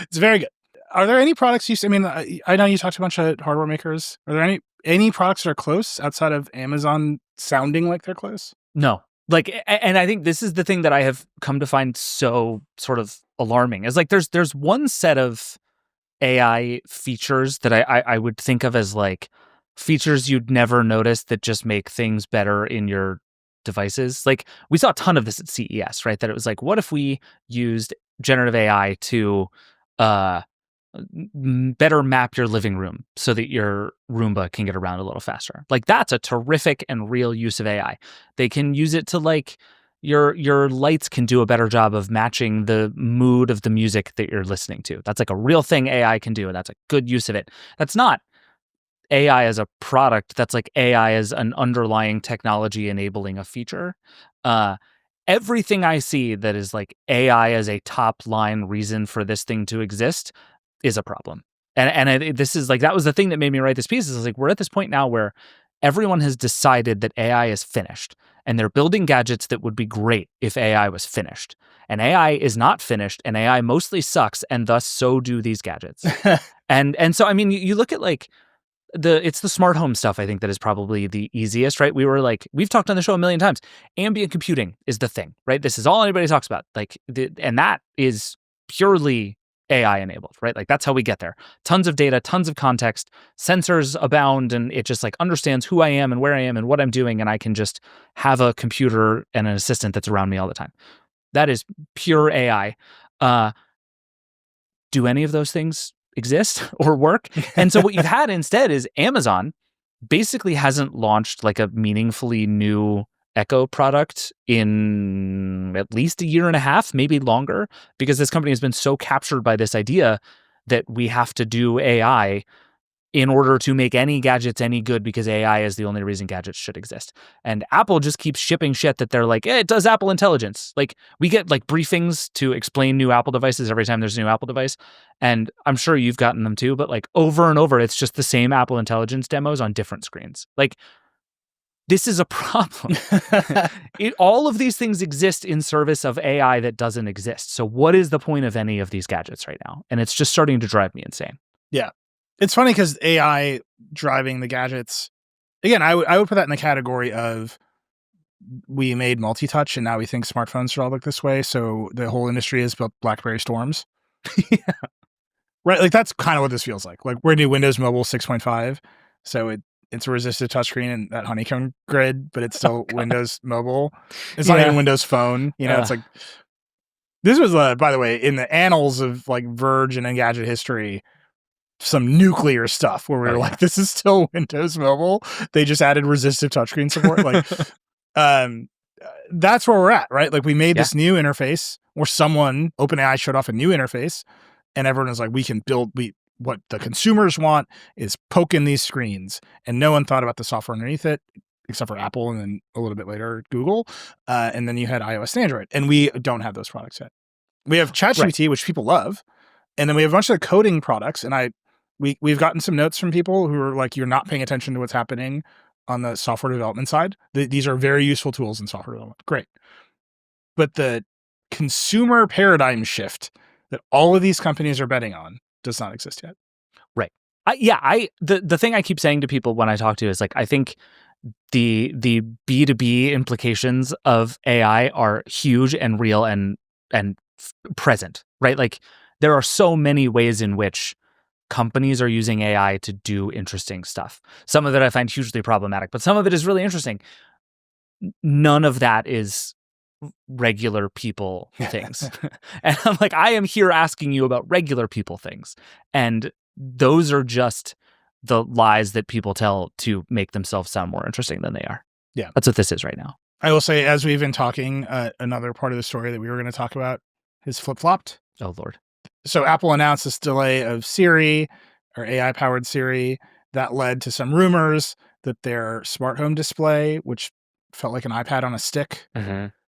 It's very good. Are there any products I mean, I know you talked to a bunch of hardware makers. Are there any products that are close outside of Amazon sounding like they're close? No. Like, and I think this is the thing that I have come to find so sort of alarming is like, there's one set of AI features that I would think of as like features you'd never notice that just make things better in your devices. Like we saw a ton of this at CES, right? That it was like, what if we used generative AI to better map your living room so that your Roomba can get around a little faster? Like that's a terrific and real use of AI. They can use it to like your lights can do a better job of matching the mood of the music that you're listening to. That's like a real thing AI can do, and that's a good use of it. That's not AI as a product. That's like AI as an underlying technology enabling a feature. Everything I see that is like AI as a top line reason for this thing to exist is a problem. And this is like, that was the thing that made me write this piece is like, we're at this point now where everyone has decided that AI is finished and they're building gadgets that would be great if AI was finished. And AI is not finished and AI mostly sucks. And thus so do these gadgets. and so, I mean, you look at like it's the smart home stuff, I think, that is probably the easiest, right? We've talked on the show a million times. Ambient computing is the thing, right? This is all anybody talks about. Like, and that is purely AI enabled, right? Like that's how we get there. Tons of data, tons of context, sensors abound, and it just like understands who I am and where I am and what I'm doing. And I can just have a computer and an assistant that's around me all the time. That is pure AI. Do any of those things exist or work? And so what you've had instead is Amazon basically hasn't launched like a meaningfully new Echo product in at least a year and a half, maybe longer, because this company has been so captured by this idea that we have to do AI in order to make any gadgets any good because AI is the only reason gadgets should exist. And Apple just keeps shipping shit that they're like, it does Apple Intelligence. Like we get like briefings to explain new Apple devices every time there's a new Apple device. And I'm sure you've gotten them too, but like over and over, it's just the same Apple Intelligence demos on different screens. Like this is a problem. All of these things exist in service of AI that doesn't exist. So what is the point of any of these gadgets right now? And it's just starting to drive me insane. Yeah. It's funny because AI driving the gadgets, again, I would put that in the category of we made multi-touch and now we think smartphones should all look this way. So the whole industry has built BlackBerry Storms. Yeah. Right? Like that's kind of what this feels like. Like we're new Windows Mobile 6.5. So it's a resistive touchscreen and that honeycomb grid, but it's still Windows Mobile. It's not even Windows Phone. You know, it's like This was, by the way, in the annals of like Verge and Engadget history, some nuclear stuff where we were like, this is still Windows Mobile. They just added resistive touchscreen support. Like, that's where we're at, right? Like, we made this new interface, or OpenAI showed off a new interface, and everyone was like, we can build, what the consumers want is poking these screens, and no one thought about the software underneath it, except for Apple, and then a little bit later Google, and then you had iOS and Android, and we don't have those products yet. We have ChatGPT, which people love, and then we have a bunch of coding products, and we've gotten some notes from people who are like, you're not paying attention to what's happening on the software development side. These are very useful tools in software development. Great. But the consumer paradigm shift that all of these companies are betting on does not exist yet. Right. The thing I keep saying to people when I talk to is like, I think the B2B implications of AI are huge and real and present, right? Like, there are so many ways in which companies are using AI to do interesting stuff. Some of it I find hugely problematic, but some of it is really interesting. None of that is regular people things. And I'm like, I am here asking you about regular people things. And those are just the lies that people tell to make themselves sound more interesting than they are. Yeah. That's what this is right now. I will say, as we've been talking, another part of the story that we were going to talk about is flip-flopped. Oh, Lord. So Apple announced this delay of Siri, or AI-powered Siri. That led to some rumors that their smart home display, which felt like an iPad on a stick,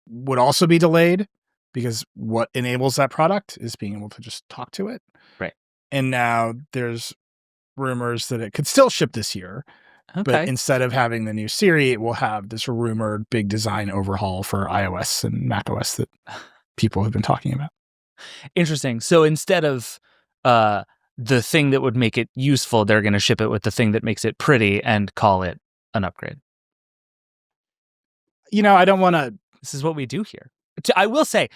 would also be delayed, because what enables that product is being able to just talk to it. Right. And now there's rumors that it could still ship this year. Okay. But instead of having the new Siri, it will have this rumored big design overhaul for iOS and macOS that people have been talking about. Interesting. So instead of the thing that would make it useful, they're going to ship it with the thing that makes it pretty and call it an upgrade. I don't want to... This is what we do here. I will say,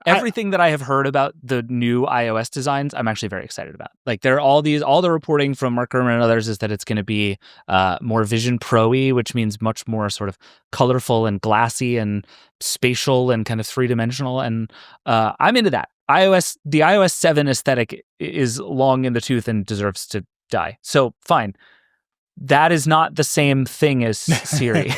everything that I have heard about the new iOS designs, I'm actually very excited about. Like, there are all the reporting from Mark Gurman and others is that it's going to be more Vision Pro-y, which means much more sort of colorful and glassy and spatial and kind of three-dimensional. And I'm into that. The iOS 7 aesthetic is long in the tooth and deserves to die. So fine. That is not the same thing as Siri.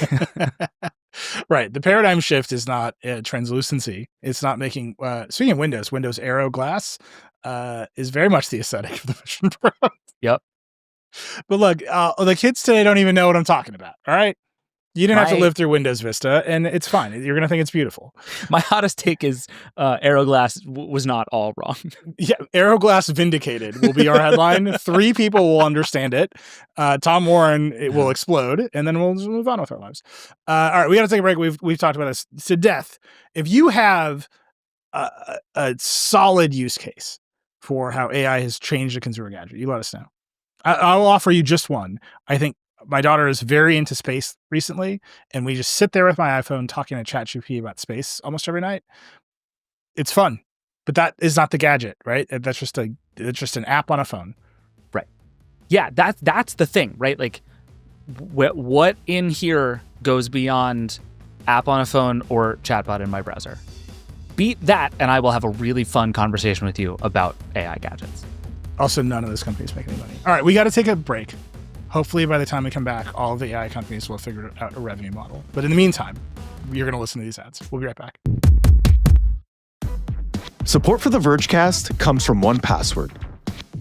Right. The paradigm shift is not translucency. It's not making, speaking of Windows Aero Glass is very much the aesthetic of the Vision Pro. Yep. But look, the kids today don't even know what I'm talking about. All right. You didn't have to live through Windows Vista, and it's fine. You're going to think it's beautiful. My hottest take is Aero Glass was not all wrong. Yeah, Aero Glass vindicated will be our headline. 3 people will understand it. Tom Warren, it will explode, and then we'll just move on with our lives. All right, we got to take a break. We've talked about this to death. If you have a solid use case for how AI has changed a consumer gadget, you let us know. I'll offer you just one. I think my daughter is very into space recently, and we just sit there with my iPhone talking to ChatGPT about space almost every night. It's fun, but that is not the gadget, right? That's just an app on a phone. Right. Yeah, that's the thing, right? Like, what in here goes beyond app on a phone or chatbot in my browser? Beat that, and I will have a really fun conversation with you about AI gadgets. Also, none of those companies make any money. All right, we got to take a break. Hopefully, by the time we come back, all of the AI companies will have figured out a revenue model. But in the meantime, you're going to listen to these ads. We'll be right back. Support for the Vergecast comes from 1Password.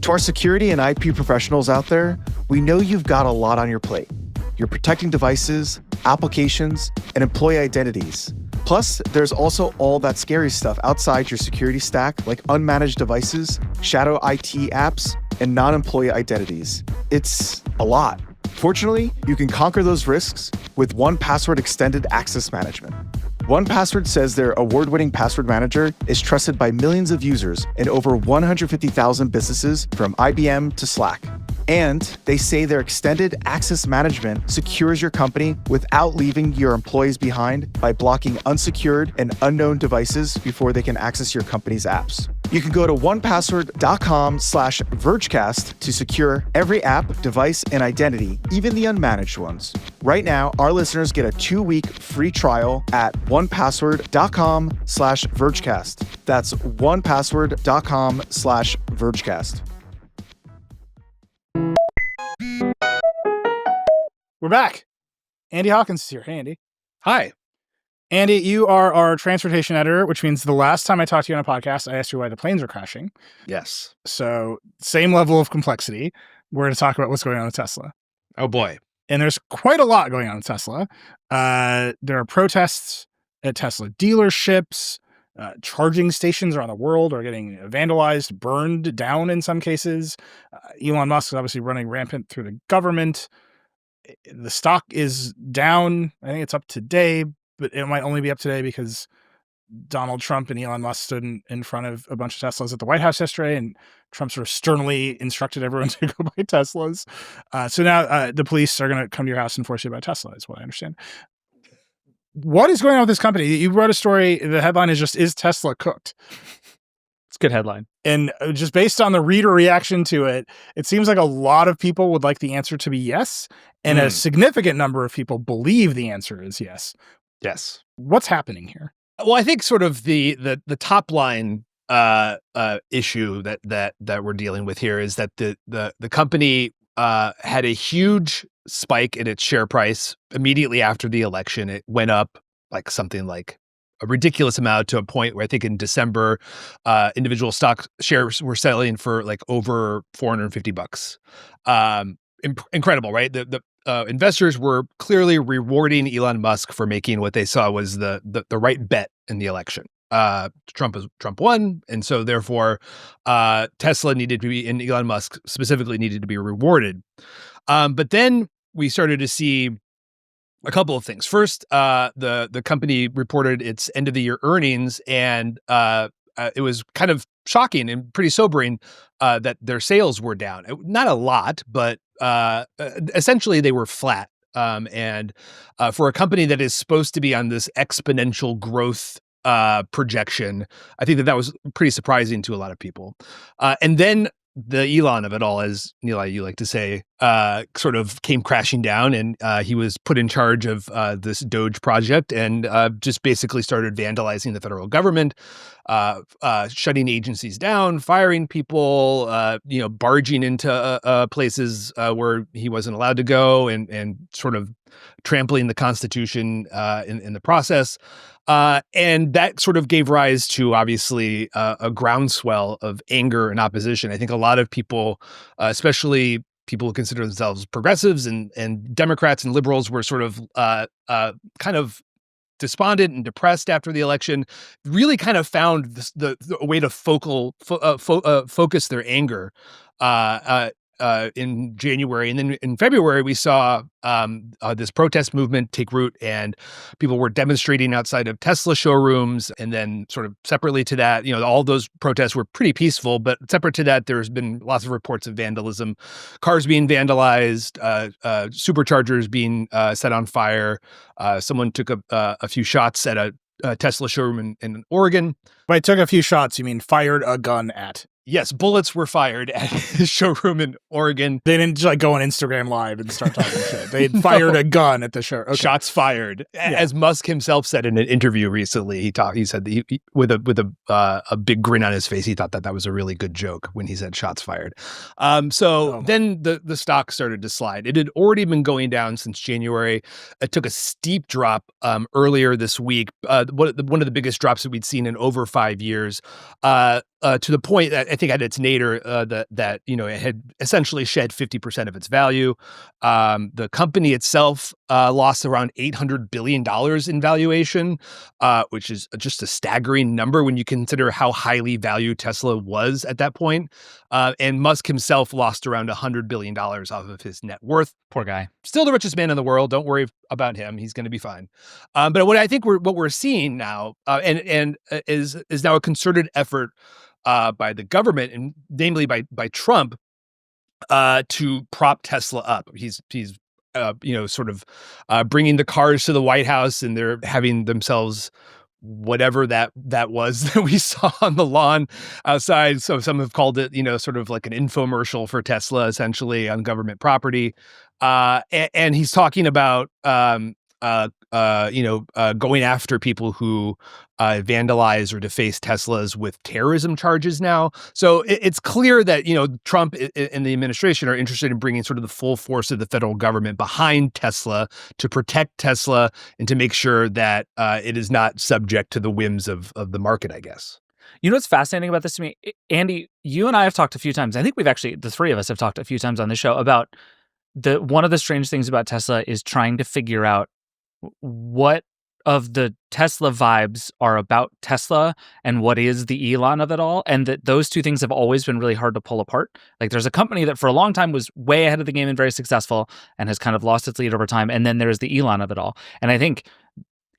To our security and IP professionals out there, we know you've got a lot on your plate. You're protecting devices, applications, and employee identities. Plus, there's also all that scary stuff outside your security stack, like unmanaged devices, shadow IT apps, and non-employee identities. It's a lot. Fortunately, you can conquer those risks with 1Password Extended Access Management. 1Password says their award-winning password manager is trusted by millions of users in over 150,000 businesses, from IBM to Slack. And they say their extended access management secures your company without leaving your employees behind by blocking unsecured and unknown devices before they can access your company's apps. You can go to onepassword.com/Vergecast to secure every app, device, and identity, even the unmanaged ones. Right now, our listeners get a 2-week free trial at onepassword.com/Vergecast. That's onepassword.com/Vergecast. We're back. Andy Hawkins is here. Hey, Andy. Hi. Andy, you are our transportation editor, which means the last time I talked to you on a podcast, I asked you why the planes were crashing. Yes. So same level of complexity. We're going to talk about what's going on with Tesla. Oh, boy. And there's quite a lot going on with Tesla. There are protests at Tesla dealerships. Charging stations around the world are getting vandalized, burned down in some cases. Elon Musk is obviously running rampant through the government. The stock is down. I think it's up today, but it might only be up today because Donald Trump and Elon Musk stood in front of a bunch of Teslas at the White House yesterday, and Trump sort of sternly instructed everyone to go buy Teslas. So now the police are going to come to your house and force you to buy Tesla, is what I understand. What is going on with this company? You wrote a story. The headline is just, "Is Tesla cooked?" It's a good headline. And just based on the reader reaction to it, it seems like a lot of people would like the answer to be yes. And a significant number of people believe the answer is yes. Yes. What's happening here? Well, I think sort of the top line issue that we're dealing with here is that the company had a huge spike in its share price immediately after the election. It went up like something like a ridiculous amount, to a point where I think in December, individual stock shares were selling for like over $450. Incredible, right? The investors were clearly rewarding Elon Musk for making what they saw was the right bet in the election. Trump won, and so therefore Tesla needed to be, and Elon Musk specifically needed to be rewarded. But then we started to see a couple of things. First, the company reported its end of the year earnings, and it was kind of shocking and pretty sobering that their sales were down. Not a lot, but essentially they were flat. And for a company that is supposed to be on this exponential growth projection, I think that was pretty surprising to a lot of people. And then the Elon of it all, as Nilay, you like to say, sort of came crashing down, and he was put in charge of this Doge project, and just basically started vandalizing the federal government, shutting agencies down, firing people, barging into places where he wasn't allowed to go, and sort of trampling the Constitution in the process. And that sort of gave rise to, obviously, a groundswell of anger and opposition. I think a lot of people, especially people who consider themselves progressives and Democrats and liberals, were sort of kind of despondent and depressed after the election, really kind of found the way to focus their anger in January. And then in February, we saw this protest movement take root, and people were demonstrating outside of Tesla showrooms. And then sort of separately to that, all those protests were pretty peaceful, but separate to that, there's been lots of reports of vandalism, cars being vandalized, superchargers being set on fire. Someone took a few shots at a Tesla showroom in Oregon. By took a few shots, you mean fired a gun at? Yes, bullets were fired at his showroom in Oregon. They didn't just go on Instagram Live and start talking shit. They fired a gun at the show. Okay. Shots fired. Yeah. As Musk himself said in an interview recently, he said that he, with a big grin on his face, he thought that was a really good joke when he said shots fired. Then the stock started to slide. It had already been going down since January. It took a steep drop earlier this week, one of the biggest drops that we'd seen in over 5 years. To the point that I think at its nadir that it had essentially shed 50% of its value. The company itself lost around $800 billion in valuation, which is just a staggering number when you consider how highly valued Tesla was at that point. And Musk himself lost around $100 billion off of his net worth. Poor guy. Still the richest man in the world. Don't worry about him. He's going to be fine. But what I think we're seeing now, and is now a concerted effort by the government, and namely by Trump, to prop Tesla up. He's sort of bringing the cars to the White House, and they're having themselves whatever that was that we saw on the lawn outside. So some have called it, sort of like an infomercial for Tesla, essentially on government property. And he's talking about, going after people who vandalize or deface Teslas with terrorism charges now. So it's clear that, Trump and the administration are interested in bringing sort of the full force of the federal government behind Tesla to protect Tesla and to make sure that it is not subject to the whims of the market, I guess. You know what's fascinating about this to me? Andy, you and I have talked a few times. I think the three of us have talked a few times on this show about one of the strange things about Tesla is trying to figure out what of the Tesla vibes are about Tesla and what is the Elon of it all. And that those two things have always been really hard to pull apart. Like there's a company that for a long time was way ahead of the game and very successful and has kind of lost its lead over time. And then there's the Elon of it all. And I think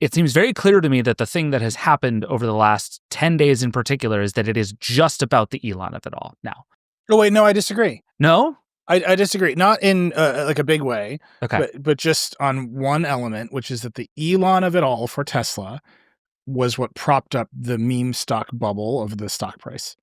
it seems very clear to me that the thing that has happened over the last 10 days in particular is that it is just about the Elon of it all now. Oh, wait, no, I disagree. No? I disagree. Not in like a big way, Okay. but just on one element, which is that the Elon of it all for Tesla was what propped up the meme stock bubble of the stock price.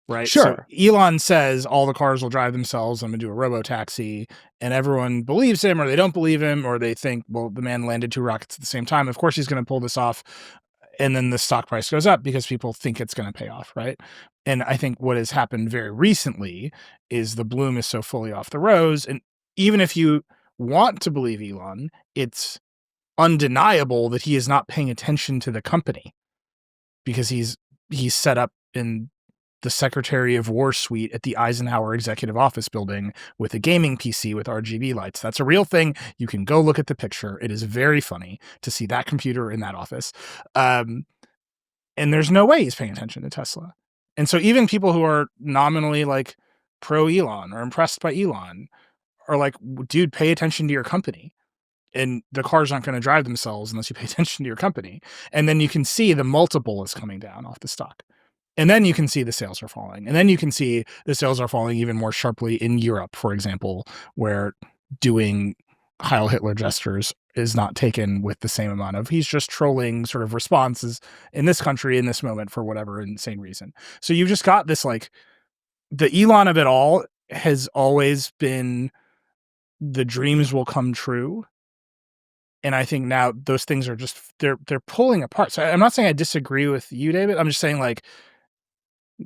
Right? Sure. So Elon says all the cars will drive themselves. I'm going to do a robo-taxi. And everyone believes him or they don't believe him or they think, well, the man landed 2 rockets at the same time. Of course, he's going to pull this off. And then the stock price goes up because people think it's going to pay off, right? And I think what has happened very recently is the bloom is so fully off the rose. And even if you want to believe Elon, it's undeniable that he is not paying attention to the company because he's set up in the Secretary of War suite at the Eisenhower Executive Office building with a gaming PC with RGB lights. That's a real thing. You can go look at the picture. It is very funny to see that computer in that office. And there's no way he's paying attention to Tesla. And so even people who are nominally like pro Elon or impressed by Elon are like, dude, pay attention to your company. And the cars aren't going to drive themselves unless you pay attention to your company. And then you can see the multiple is coming down off the stock. And then you can see the sales are falling. And then you can see the sales are falling even more sharply in Europe, for example, where doing Heil Hitler gestures is not taken with the same amount of he's just trolling sort of responses in this country in this moment for whatever insane reason. So you've just got this like the Elon of it all has always been the dreams will come true. And I think now those things are just they're pulling apart. So I'm not saying I disagree with you, David. I'm just saying like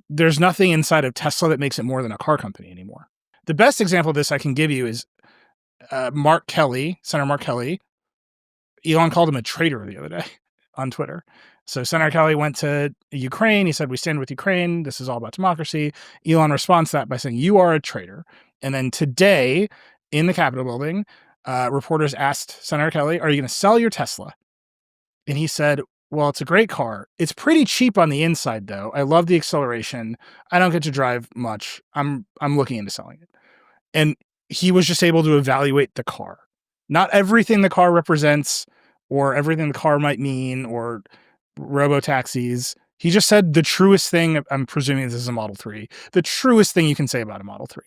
there's nothing inside of Tesla that makes it more than a car company anymore. The best example of this I can give you is Mark Kelly, Senator Mark Kelly. Elon called him a traitor the other day on Twitter. So Senator Kelly went to Ukraine. He said, we stand with Ukraine. This is all about democracy. Elon responds to that by saying, you are a traitor. And then today in the Capitol building, reporters asked Senator Kelly, are you going to sell your Tesla? And he said, well, it's a great car. It's pretty cheap on the inside, though. I love the acceleration. I don't get to drive much. I'm looking into selling it. And he was just able to evaluate the car. Not everything the car represents or everything the car might mean or robo-taxis. He just said the truest thing, I'm presuming this is a Model 3, the truest thing you can say about a Model 3,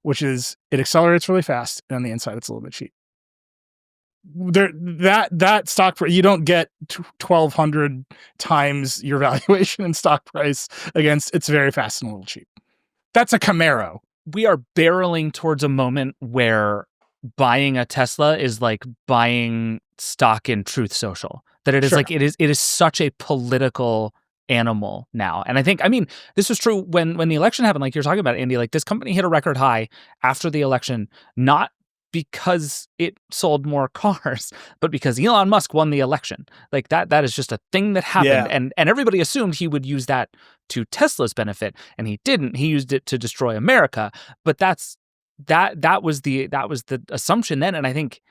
which is it accelerates really fast and on the inside it's a little bit cheap. That stock, you don't get 1,200 times your valuation in stock price against it's very fast and a little cheap. That's a Camaro. We are barreling towards a moment where buying a Tesla is like buying stock in Truth Social. That it is Sure. like it is such a political animal now. And I think, I mean, this was true when the election happened, like you're talking about, Andy, like this company hit a record high after the election, not because it sold more cars, but because Elon Musk won the election. Like that is just a thing that happened. Yeah. And everybody assumed he would use that to Tesla's benefit. And he didn't. He used it to destroy America. But that was the assumption then. And I think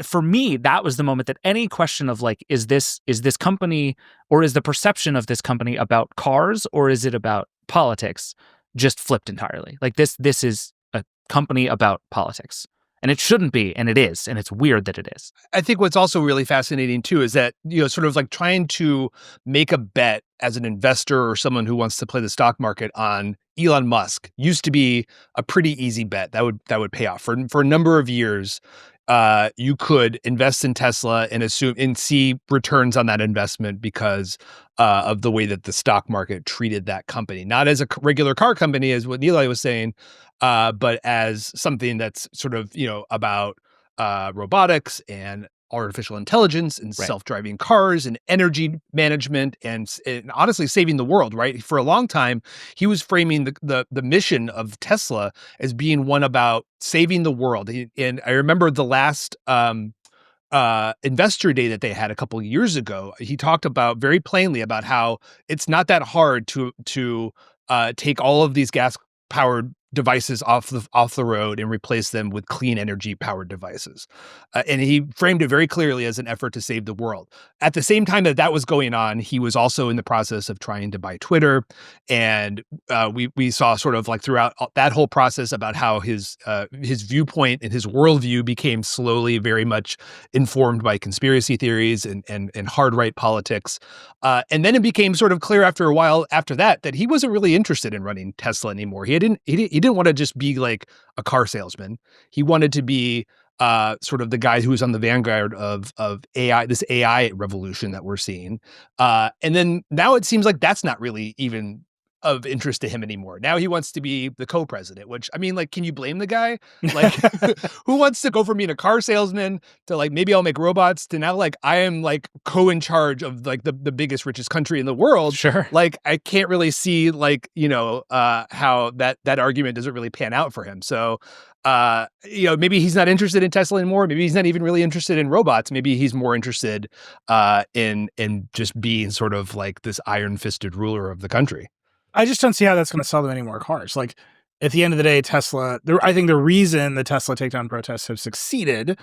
for me, that was the moment that any question of like, is this company or is the perception of this company about cars or is it about politics just flipped entirely? Like this is a company about politics. And it shouldn't be, and it is, and it's weird that it is. I think what's also really fascinating too is that, sort of like trying to make a bet as an investor or someone who wants to play the stock market on Elon Musk used to be a pretty easy bet that would pay off. For a number of years, you could invest in Tesla and see returns on that investment because of the way that the stock market treated that company, not as a regular car company, as what Nilay was saying, but as something that's sort of, about robotics and artificial intelligence and Right. self-driving cars and energy management and honestly saving the world, right? For a long time, he was framing the mission of Tesla as being one about saving the world. And I remember the last investor day that they had a couple of years ago, he talked about very plainly about how it's not that hard to take all of these gas powered devices off the road and replace them with clean energy powered devices. And he framed it very clearly as an effort to save the world. At the same time that was going on, he was also in the process of trying to buy Twitter. And we saw sort of like throughout that whole process about how his viewpoint and his worldview became slowly very much informed by conspiracy theories and hard right politics. And then it became sort of clear after a while after that he wasn't really interested in running Tesla anymore. He didn't want to just be like a car salesman. He wanted to be sort of the guy who was on the vanguard of AI, this AI revolution that we're seeing. And then now it seems like that's not really even of interest to him anymore. Now he wants to be the co-president, which, I mean, like, can you blame the guy? Like, who wants to go from being a car salesman to like, maybe I'll make robots, to now like, I am like in charge of like the biggest, richest country in the world. Sure. Like, I can't really see like, how that argument doesn't really pan out for him. So, maybe he's not interested in Tesla anymore. Maybe he's not even really interested in robots. Maybe he's more interested in just being sort of like this iron-fisted ruler of the country. I just don't see how that's going to sell them any more cars. Like, at the end of the day, Tesla, I think the reason the Tesla takedown protests have succeeded,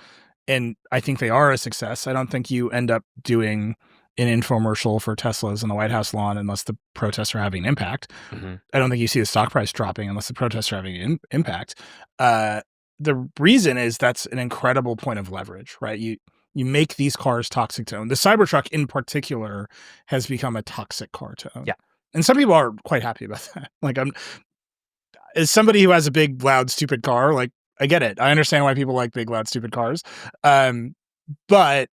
and I think they are a success, I don't think you end up doing an infomercial for Teslas on the White House lawn unless the protests are having impact. Mm-hmm. I don't think you see the stock price dropping unless the protests are having impact. The reason is that's an incredible point of leverage, right? You make these cars toxic to own. The Cybertruck in particular has become a toxic car to own. Yeah. And some people are quite happy about that. Like, as somebody who has a big, loud, stupid car, like, I get it. I understand why people like big, loud, stupid cars. But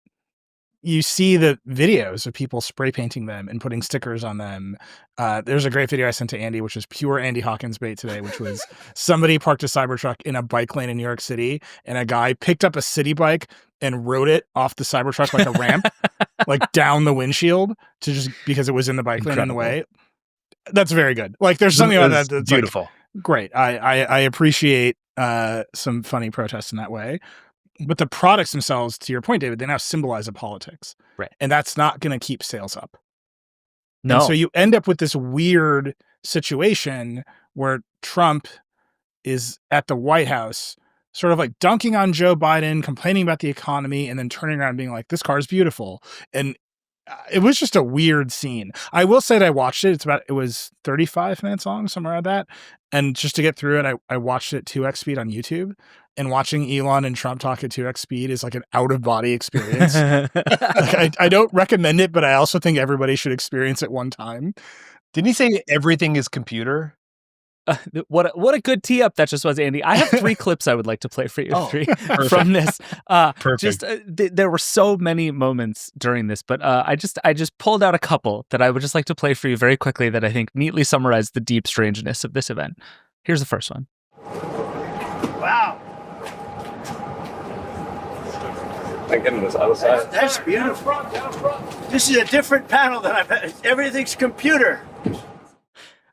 you see the videos of people spray painting them and putting stickers on them. There's a great video I sent to Andy, which was pure Andy Hawkins bait today, which was somebody parked a Cybertruck in a bike lane in New York City, and a guy picked up a city bike and rode it off the Cybertruck like a ramp, like down the windshield, because it was in the bike lane in the way. That's very good. Like, there's something about that that's beautiful. Like, great. I appreciate some funny protests in that way. But the products themselves, to your point, David, they now symbolize a politics. Right. And that's not going to keep sales up. No. And so you end up with this weird situation where Trump is at the White House sort of like dunking on Joe Biden, complaining about the economy, and then turning around and being like, this car is beautiful. And it was just a weird scene. I will say that I watched it. It was 35 minutes long, somewhere like that. And just to get through it, I watched it 2x speed on YouTube. And watching Elon and Trump talk at 2x speed is like an out-of-body experience. Like, I don't recommend it, but I also think everybody should experience it one time. Didn't he say everything is computer? What a good tee up that just was, Andy. I have 3 clips I would like to play for you from this. Perfect. Just there were so many moments during this, but I just pulled out a couple that I would just like to play for you very quickly that I think neatly summarize the deep strangeness of this event. Here's the first one. Wow. Thank goodness, other side. That's beautiful. This is a different panel than I've had. Everything's computer.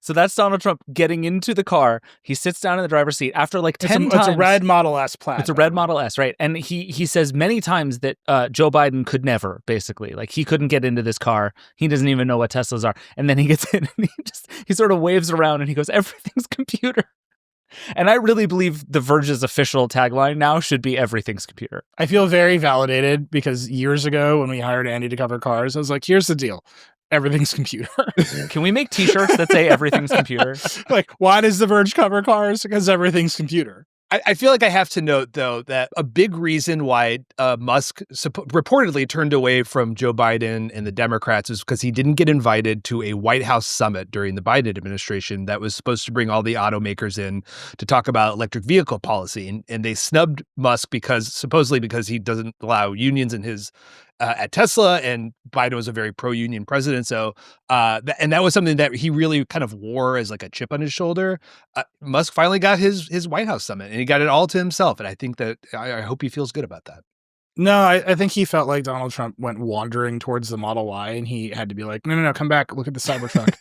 So that's Donald Trump getting into the car. He sits down in the driver's seat after like 10 times. It's a red Model S Plaid. It's a red Model S, right? And he says many times that Joe Biden could never, basically. Like, he couldn't get into this car. He doesn't even know what Teslas are. And then he gets in and he sort of waves around and he goes, everything's computer. And I really believe the Verge's official tagline now should be everything's computer. I feel very validated because years ago when we hired Andy to cover cars, I was like, here's the deal. Everything's computer. Can we make t-shirts that say everything's computer? Like, why does the Verge cover cars? Because everything's computer. I feel like I have to note, though, that a big reason why Musk reportedly turned away from Joe Biden and the Democrats is because he didn't get invited to a White House summit during the Biden administration that was supposed to bring all the automakers in to talk about electric vehicle policy. And they snubbed Musk supposedly because he doesn't allow unions in his at Tesla, and Biden was a very pro-union president. So, and that was something that he really kind of wore as like a chip on his shoulder. Musk finally got his White House summit, and he got it all to himself. And I think that I hope he feels good about that. No, I think he felt like Donald Trump went wandering towards the Model Y, and he had to be like, no, come back, look at the Cybertruck,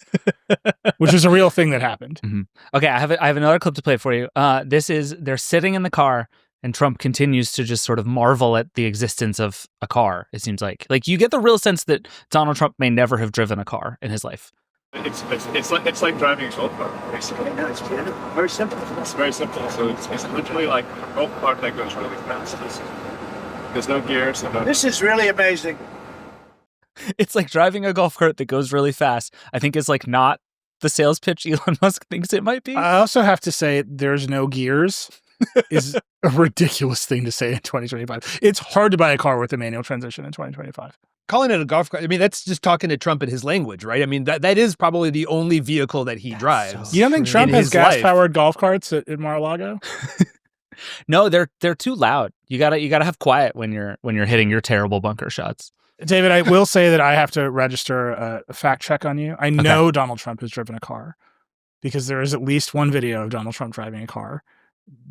which is a real thing that happened. Mm-hmm. Okay, I have another clip to play for you. They're sitting in the car, and Trump continues to just sort of marvel at the existence of a car, it seems like. Like, you get the real sense that Donald Trump may never have driven a car in his life. It's like driving a golf cart, basically. No, it's very simple. It's very simple. So it's literally like a golf cart that goes really fast. There's no gears. This is really amazing. It's like driving a golf cart that goes really fast. I think is like not the sales pitch Elon Musk thinks it might be. I also have to say there's no gears is a ridiculous thing to say in 2025. It's hard to buy a car with a manual transmission in 2025. Calling it a golf cart, I mean, that's just talking to Trump in his language, right? I mean, that is probably the only vehicle that he drives. You don't think Trump has gas-powered golf carts at Mar-a-Lago? No, they're too loud. You gotta have quiet when you're hitting your terrible bunker shots. David, I will say that I have to register a fact check on you. I know Donald Trump has driven a car because there is at least one video of Donald Trump driving a car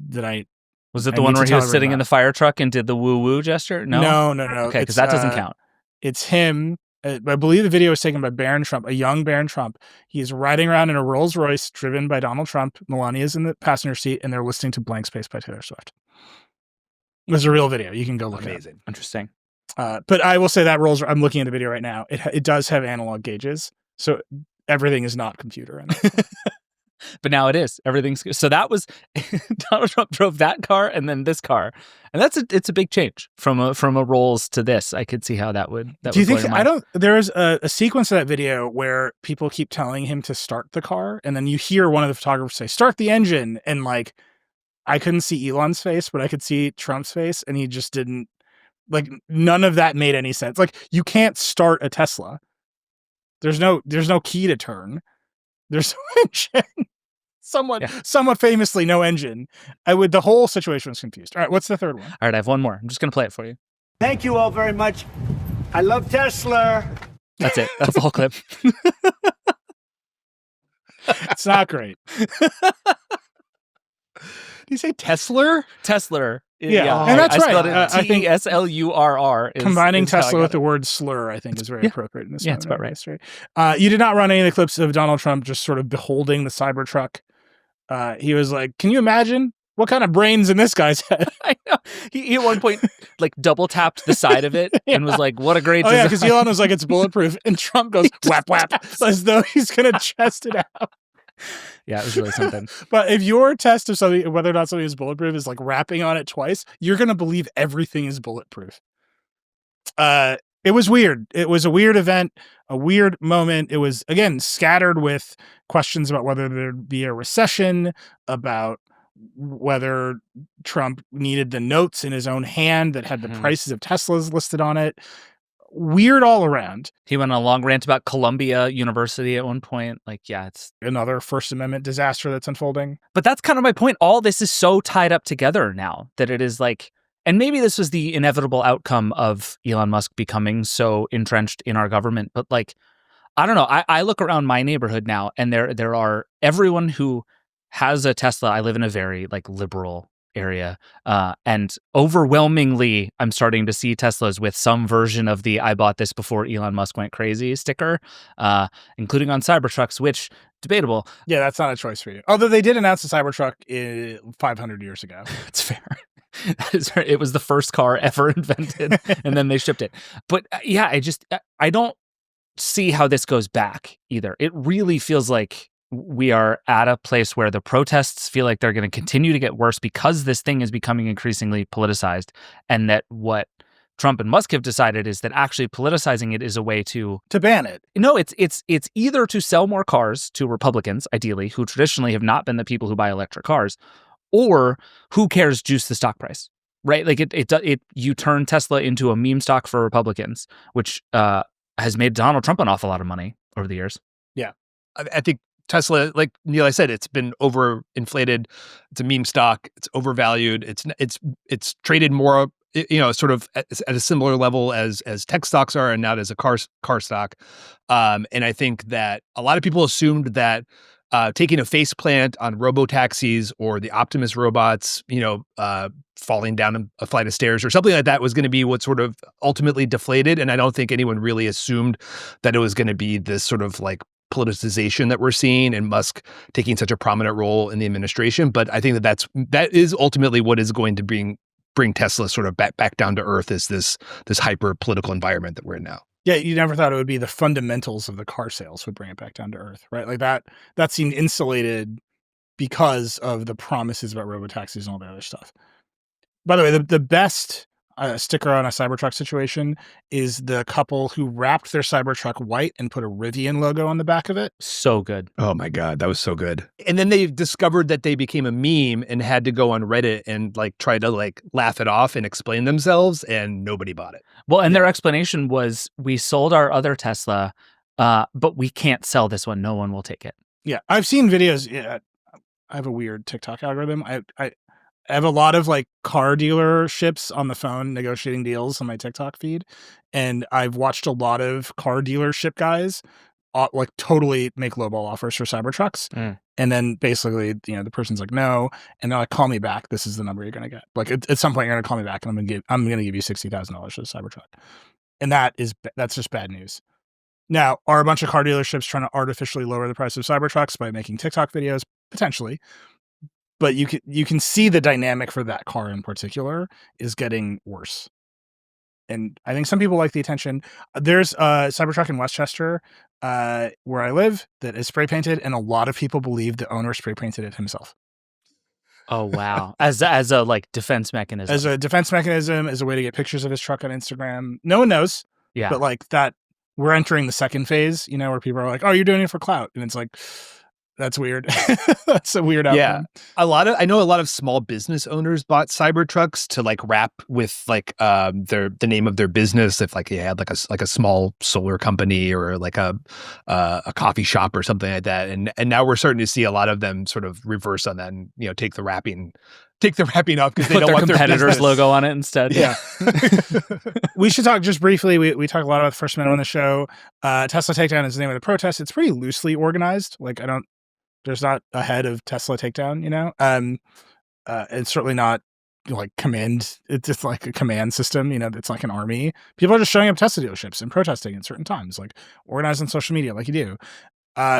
that was it the one where he was sitting in the fire truck and did the woo-woo gesture? No. Okay, because that doesn't count. It's him. I believe the video was taken by Barron Trump, a young Barron Trump. He's riding around in a Rolls Royce driven by Donald Trump. Melania's in the passenger seat, and they're listening to Blank Space by Taylor Swift. There's a real video. You can go look at it. Interesting. But I will say that I'm looking at the video right now. It does have analog gauges, so everything is not computer in it. But now it is. Everything's good. So that was Donald Trump drove that car and then this car, and it's a big change from a Rolls to this. I could see how that would. Do you think There's a sequence of that video where people keep telling him to start the car, and then you hear one of the photographers say, "Start the engine," and like I couldn't see Elon's face, but I could see Trump's face, and he just didn't. Like, none of that made any sense. Like, you can't start a Tesla. There's no key to turn. There's no engine. Somewhat famously, no engine. The whole situation was confused. All right, what's the third one? All right, I have one more. I'm just going to play it for you. Thank you all very much. I love Tesla. That's it. That's the whole clip. It's not great. Did you say Tesla? Tesla. Yeah, and that's right. I think Slurr. Combining Tesla with the word slur, I think, is very appropriate in this. Yeah, that's about right. You did not run any of the clips of Donald Trump just sort of beholding the Cybertruck. He was like, "Can you imagine what kind of brains in this guy's head?" I know. He at one point like double tapped the side of it and was like, "What a great!" Yeah, because Elon was like, "It's bulletproof," and Trump goes whap whap as though he's gonna chest it out. Yeah, it was really something. But if your test of something, whether or not something is bulletproof, is like rapping on it twice, you're going to believe everything is bulletproof. It was weird. It was a weird event, a weird moment. It was, again, scattered with questions about whether there'd be a recession, about whether Trump needed the notes in his own hand that had the prices of Teslas listed on it. Weird all around. He went on a long rant about Columbia University at one point. Like, yeah, it's another First Amendment disaster that's unfolding. But that's kind of my point. All this is so tied up together now that it is like, and maybe this was the inevitable outcome of Elon Musk becoming so entrenched in our government. But like, I don't know. I look around my neighborhood now, and there are everyone who has a Tesla. I live in a very like liberal area, and overwhelmingly I'm starting to see Teslas with some version of the "I bought this before Elon Musk went crazy" sticker, including on Cybertrucks, which debatable. Yeah, that's not a choice for you. Although they did announce the Cybertruck 500 years ago. It's fair. It was the first car ever invented, and then they shipped it. But yeah, I don't see how this goes back either. It really feels like we are at a place where the protests feel like they're going to continue to get worse because this thing is becoming increasingly politicized, and that what Trump and Musk have decided is that actually politicizing it is a way to ban it. No, it's either to sell more cars to Republicans, ideally, who traditionally have not been the people who buy electric cars, or who cares, juice the stock price, right? Like you turn Tesla into a meme stock for Republicans, which has made Donald Trump an awful lot of money over the years. Yeah. I think Tesla, like Neil, I said, it's been overinflated. It's a meme stock. It's overvalued. It's traded more, sort of at a similar level as tech stocks are, and not as a car stock. And I think that a lot of people assumed that taking a faceplant on robo-taxis or the Optimus robots, falling down a flight of stairs or something like that was going to be what sort of ultimately deflated. And I don't think anyone really assumed that it was going to be this sort of like politicization that we're seeing and Musk taking such a prominent role in the administration. But I think that is ultimately what is going to bring Tesla sort of back down to earth, is this hyper political environment that we're in now. Yeah, you never thought it would be the fundamentals of the car sales would bring it back down to earth, right? Like that seemed insulated because of the promises about robotaxis and all the other stuff. By the way, the best sticker on a Cybertruck situation is the couple who wrapped their Cybertruck white and put a Rivian logo on the back of it. So good. Oh my God, that was so good. And then they discovered that they became a meme and had to go on Reddit and like try to like laugh it off and explain themselves, and nobody bought it. Well, and their explanation was, we sold our other Tesla, but we can't sell this one. No one will take it. Yeah, I've seen videos. Yeah, I have a weird TikTok algorithm. I have a lot of like car dealerships on the phone negotiating deals on my TikTok feed. And I've watched a lot of car dealership guys like totally make lowball offers for Cybertrucks. And then basically, the person's like, no. And they're like, call me back. This is the number you're going to get. Like at some point you're going to call me back and I'm going to give you $60,000 for the Cybertruck. And that's just bad news. Now, are a bunch of car dealerships trying to artificially lower the price of Cybertrucks by making TikTok videos? Potentially. But you can see the dynamic for that car in particular is getting worse. And I think some people like the attention. There's a Cybertruck in Westchester, where I live, that is spray painted, and a lot of people believe the owner spray painted it himself. Oh, wow. As a like defense mechanism. As a defense mechanism, as a way to get pictures of his truck on Instagram. No one knows. Yeah. But like that, we're entering the second phase, where people are like, oh, you're doing it for clout. And it's like, that's weird. That's a weird outcome. Yeah. I know a lot of small business owners bought Cybertrucks to like wrap with like the name of their business. If like they had like a small solar company or like a coffee shop or something like that. And now we're starting to see a lot of them sort of reverse on that and take the wrapping off because they don't want their competitor's logo on it instead. Yeah. We should talk just briefly. We talk a lot about the First Amendment on the show. Tesla Takedown is the name of the protest. It's pretty loosely organized. Like there's not a head of Tesla Takedown, it's certainly not like command. It's just like a command system, it's like an army. People are just showing up Tesla dealerships and protesting at certain times, like organized on social media, like you do.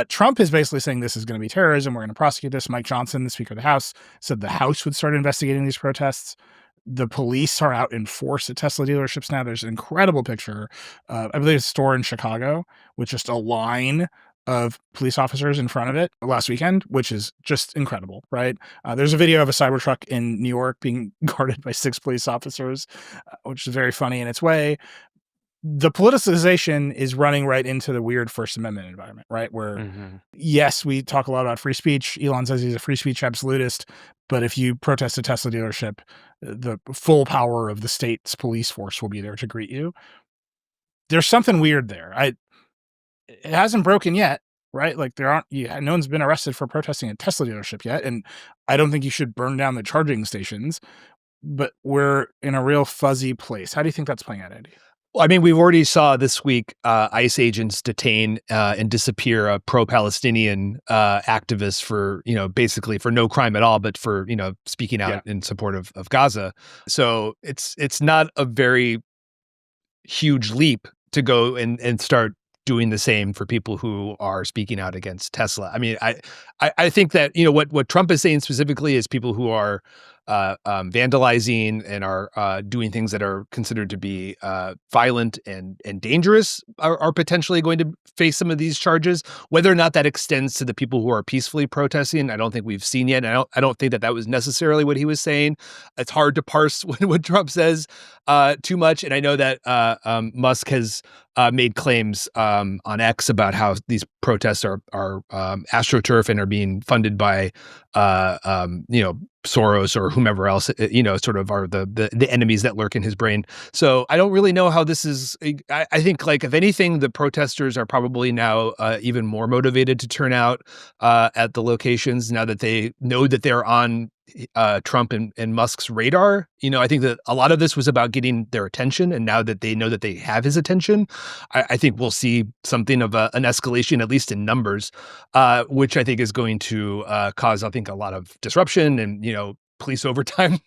Trump is basically saying this is going to be terrorism. We're going to prosecute this. Mike Johnson, the Speaker of the House, said the House would start investigating these protests. The police are out in force at Tesla dealerships now. There's an incredible picture. I believe it's a store in Chicago with just a line of police officers in front of it last weekend, which is just incredible, right? There's a video of a Cybertruck in New York being guarded by 6 police officers, which is very funny in its way. The politicization is running right into the weird First Amendment environment, right? Where, yes, we talk a lot about free speech. Elon says he's a free speech absolutist, but if you protest a Tesla dealership, the full power of the state's police force will be there to greet you. There's something weird there. It hasn't broken yet, right? Like no one's been arrested for protesting a Tesla dealership yet. And I don't think you should burn down the charging stations, but we're in a real fuzzy place. How do you think that's playing out, Andy? Well, I mean, we've already saw this week ICE agents detain and disappear a pro-Palestinian activist for, basically for no crime at all, but for, speaking out in support of Gaza. So it's not a very huge leap to go and start doing the same for people who are speaking out against Tesla. I mean, I think that, what Trump is saying specifically is people who are vandalizing and are doing things that are considered to be violent and dangerous are potentially going to face some of these charges. Whether or not that extends to the people who are peacefully protesting, I don't think we've seen yet. And I don't think that was necessarily what he was saying. It's hard to parse what Trump says too much. And I know that Musk has made claims on X about how these protests are astroturf and are being funded by Soros or whomever else, sort of are the enemies that lurk in his brain. So I don't really know how this is. I think, like, if anything, the protesters are probably now even more motivated to turn out at the locations now that they know that they're on Trump and Musk's radar. I think that a lot of this was about getting their attention, and now that they know that they have his attention, I think we'll see something of an escalation, at least in numbers, which I think is going to cause, I think, a lot of disruption and police overtime.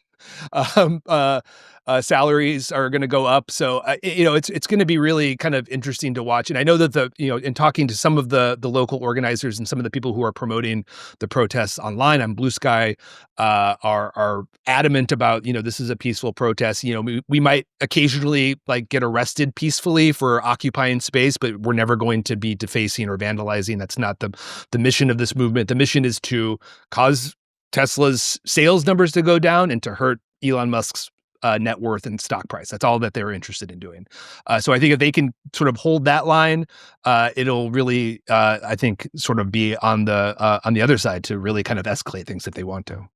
Salaries are going to go up. So, it's going to be really kind of interesting to watch. And I know that in talking to some of the local organizers and some of the people who are promoting the protests online on Blue Sky are adamant about, this is a peaceful protest. We might occasionally get arrested peacefully for occupying space, but we're never going to be defacing or vandalizing. That's not the mission of this movement. The mission is to cause Tesla's sales numbers to go down and to hurt Elon Musk's net worth and stock price. That's all that they're interested in doing. So I think if they can sort of hold that line, it'll really, I think, sort of be on the other side to really kind of escalate things if they want to.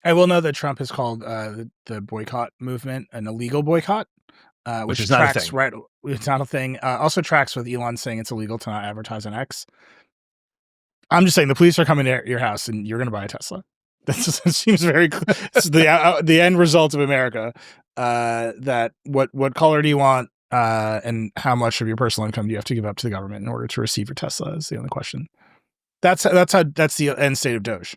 I will know that Trump has called the boycott movement an illegal boycott, which is not a tracks thing. right. It's not a thing. Also tracks with Elon saying it's illegal to not advertise on X. I'm just saying the police are coming to your house and you're going to buy a Tesla. That seems very clear. It's the end result of America. That what color do you want, and how much of your personal income do you have to give up to the government in order to receive your Tesla? Is the only question. That's the end state of Doge.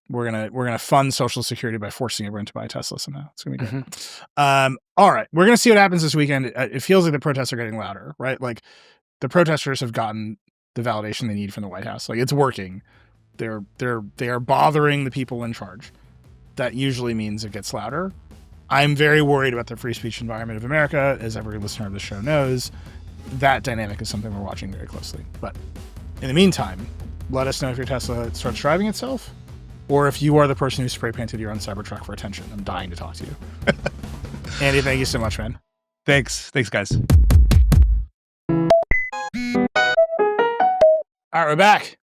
We're gonna fund Social Security by forcing everyone to buy a Tesla somehow. It's gonna be good. Mm-hmm. All right, we're gonna see what happens this weekend. It feels like the protests are getting louder, right? Like the protesters have gotten the validation they need from the White House. Like it's working. They are bothering the people in charge. That usually means it gets louder. I'm very worried about the free speech environment of America, as every listener of the show knows. That dynamic is something we're watching very closely. But in the meantime, let us know if your Tesla starts driving itself, or if you are the person who spray painted your own Cybertruck for attention. I'm dying to talk to you. Andy, thank you so much, man. Thanks, guys. All right, we're back.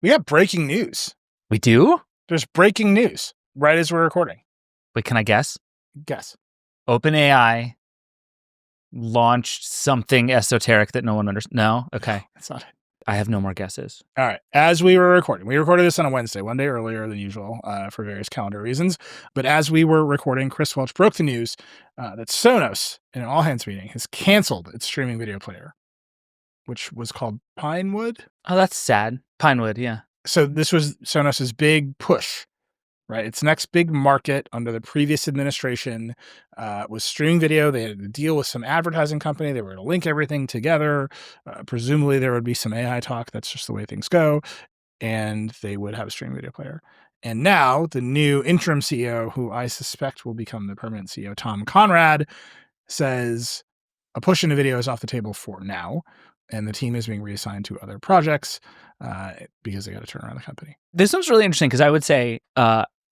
We got breaking news. We do? There's breaking news right as we're recording. Wait, can I guess? Guess. OpenAI launched something esoteric that no one understands. No? Okay. That's not it. I have no more guesses. All right. As we were recording, we recorded this on a Wednesday, one day earlier than usual for various calendar reasons. But as we were recording, Chris Welch broke the news that Sonos, in an all-hands meeting, has canceled its streaming video player, which was called Pinewood. Oh, that's sad. Pinewood, yeah. So this was Sonos's big push, right? Its next big market under the previous administration was streaming video. They had to deal with some advertising company. They were going to link everything together. Presumably there would be some AI talk. That's just the way things go. And they would have a streaming video player. And now the new interim CEO, who I suspect will become the permanent CEO, Tom Conrad, says a push into video is off the table for now. And the team is being reassigned to other projects because they got to turn around the company. This one's really interesting because I would say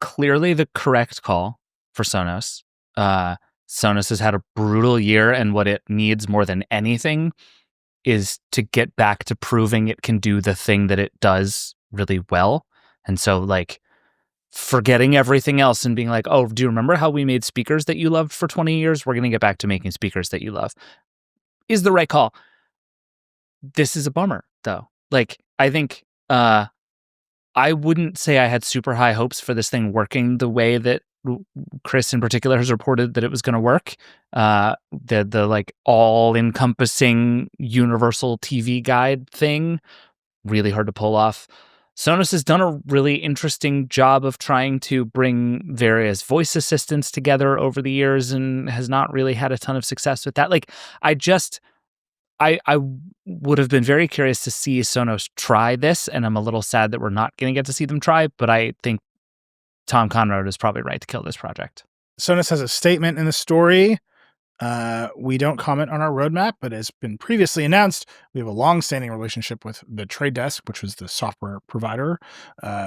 clearly the correct call for Sonos. Sonos has had a brutal year, and what it needs more than anything is to get back to proving it can do the thing that it does really well. And so, forgetting everything else and being like, oh, do you remember how we made speakers that you loved for 20 years? We're going to get back to making speakers that you love. Is the right call. This is a bummer, though. I think I wouldn't say I had super high hopes for this thing working the way that Chris in particular has reported that it was going to work. The all-encompassing universal TV guide thing, really hard to pull off. Sonos has done a really interesting job of trying to bring various voice assistants together over the years and has not really had a ton of success with that. I would have been very curious to see Sonos try this, and I'm a little sad that we're not going to get to see them try, but I think Tom Conrad is probably right to kill this project. Sonos has a statement in the story. We don't comment on our roadmap, but as been previously announced, we have a long-standing relationship with the Trade Desk, which was the software provider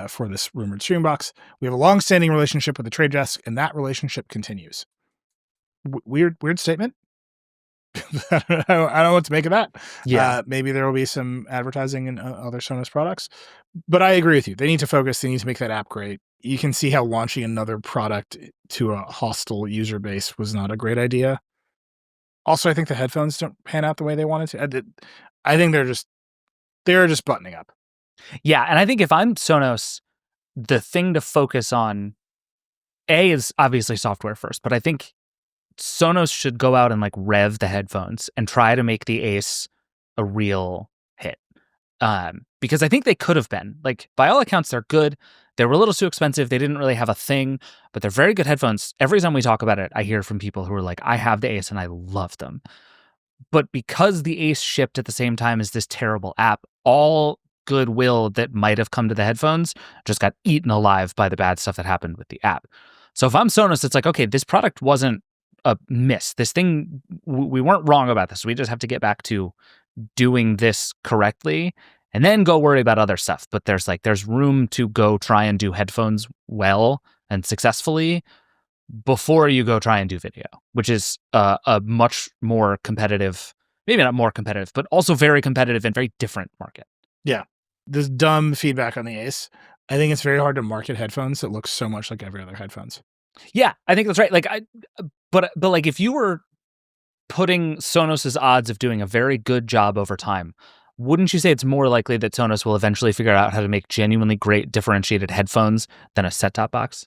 for this rumored stream box. We have a long-standing relationship with the Trade Desk, and that relationship continues. Weird statement. I don't know what to make of that. Yeah. Maybe there will be some advertising in other Sonos products. But I agree with you. They need to focus. They need to make that app great. You can see how launching another product to a hostile user base was not a great idea. Also, I think the headphones don't pan out the way they wanted to. I think they're just buttoning up. Yeah, and I think if I'm Sonos, the thing to focus on, A, is obviously software first, but I think Sonos should go out and like rev the headphones and try to make the Ace a real hit. Because I think they could have been. Like, by all accounts, they're good. They were a little too expensive. They didn't really have a thing, but they're very good headphones. Every time we talk about it, I hear from people who are like, I have the Ace and I love them. But because the Ace shipped at the same time as this terrible app, all goodwill that might have come to the headphones just got eaten alive by the bad stuff that happened with the app. So if I'm Sonos, it's like, okay, this product wasn't a miss. This thing, we weren't wrong about this. We just have to get back to doing this correctly and then go worry about other stuff. But there's room to go try and do headphones well and successfully before you go try and do video, which is a much more competitive, maybe not more competitive, but also very competitive and very different market. Yeah. This dumb feedback on the Ace. I think it's very hard to market headphones that look so much like every other headphones. Yeah, I think that's right. Like but like if you were putting Sonos's odds of doing a very good job over time, wouldn't you say it's more likely that Sonos will eventually figure out how to make genuinely great differentiated headphones than a set-top box?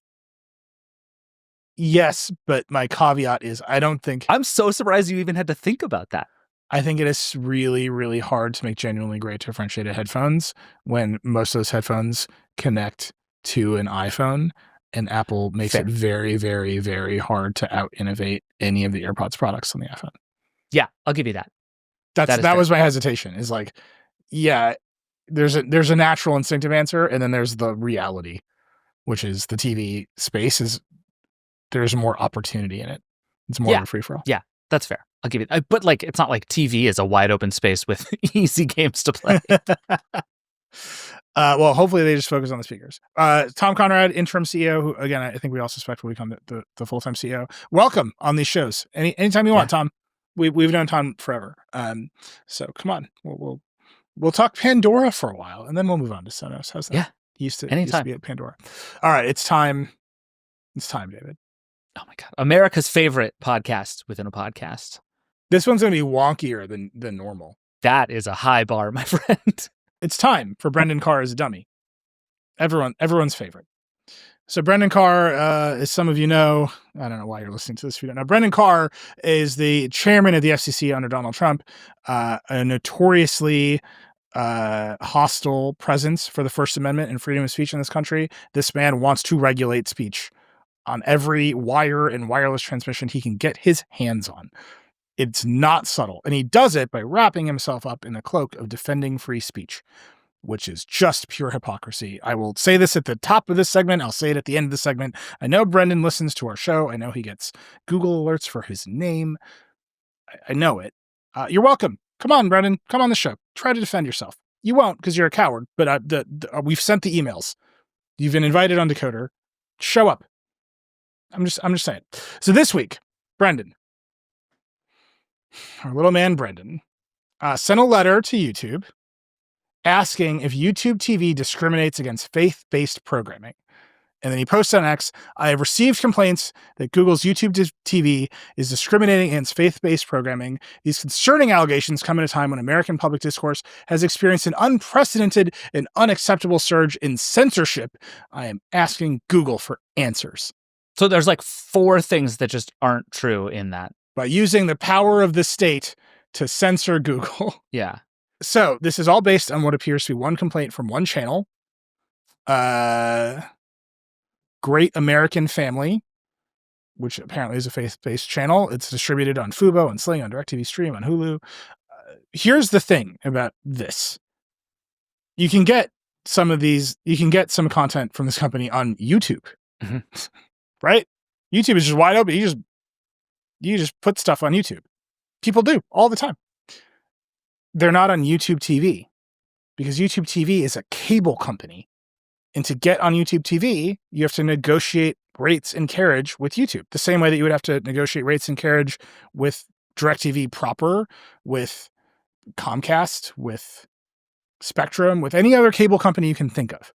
Yes, but my caveat is I don't think... I'm so surprised you even had to think about that. I think it is really, really hard to make genuinely great differentiated headphones when most of those headphones connect to an iPhone, and Apple makes it very, very, very hard to out-innovate any of the AirPods products on the iPhone. Yeah, I'll give you that. That was my hesitation, is like, yeah, there's a natural instinctive answer, and then there's the reality, which is the TV space there's more opportunity in it. It's more of a free-for-all. Yeah, that's fair. I'll give you that. But like, it's not like TV is a wide open space with easy games to play. Well, hopefully they just focus on the speakers. Tom Conrad, interim CEO, who again I think we all suspect will become the full-time CEO. Welcome on these shows. Anytime you want, Tom. We've known Tom forever. So come on, we'll talk Pandora for a while, and then we'll move on to Sonos. How's that? Yeah, used to be at Pandora. All right, it's time. It's time, David. Oh my God, America's favorite podcast within a podcast. This one's going to be wonkier than normal. That is a high bar, my friend. It's time for Brendan Carr as a dummy. Everyone's favorite. So Brendan Carr, as some of you know, I don't know why you're listening to this if you don't know, Brendan Carr is the chairman of the FCC under Donald Trump, a notoriously hostile presence for the First Amendment and freedom of speech in this country. This man wants to regulate speech on every wire and wireless transmission he can get his hands on. It's not subtle. And he does it by wrapping himself up in the cloak of defending free speech, which is just pure hypocrisy. I will say this at the top of this segment. I'll say it at the end of the segment. I know Brendan listens to our show. I know he gets Google alerts for his name. I know it. You're welcome. Come on, Brendan. Come on the show. Try to defend yourself. You won't because you're a coward, but we've sent the emails. You've been invited on Decoder. Show up. I'm just saying. So this week, Brendan, our little man Brendan, sent a letter to YouTube asking if YouTube TV discriminates against faith-based programming. And then he posted on X, I have received complaints that Google's YouTube TV is discriminating against faith-based programming. These concerning allegations come at a time when American public discourse has experienced an unprecedented and unacceptable surge in censorship. I am asking Google for answers. So there's like 4 things that just aren't true in that. By using the power of the state to censor Google. Yeah. So this is all based on what appears to be one complaint from one channel. Great American Family, which apparently is a faith-based channel. It's distributed on Fubo and Sling, on DirecTV Stream, on Hulu. Here's the thing about this. You can get some content from this company on YouTube. Mm-hmm. Right? YouTube is just wide open. You just put stuff on YouTube. People do all the time. They're not on YouTube TV because YouTube TV is a cable company. And to get on YouTube TV, you have to negotiate rates and carriage with YouTube, the same way that you would have to negotiate rates and carriage with DirecTV proper, with Comcast, with Spectrum, with any other cable company you can think of.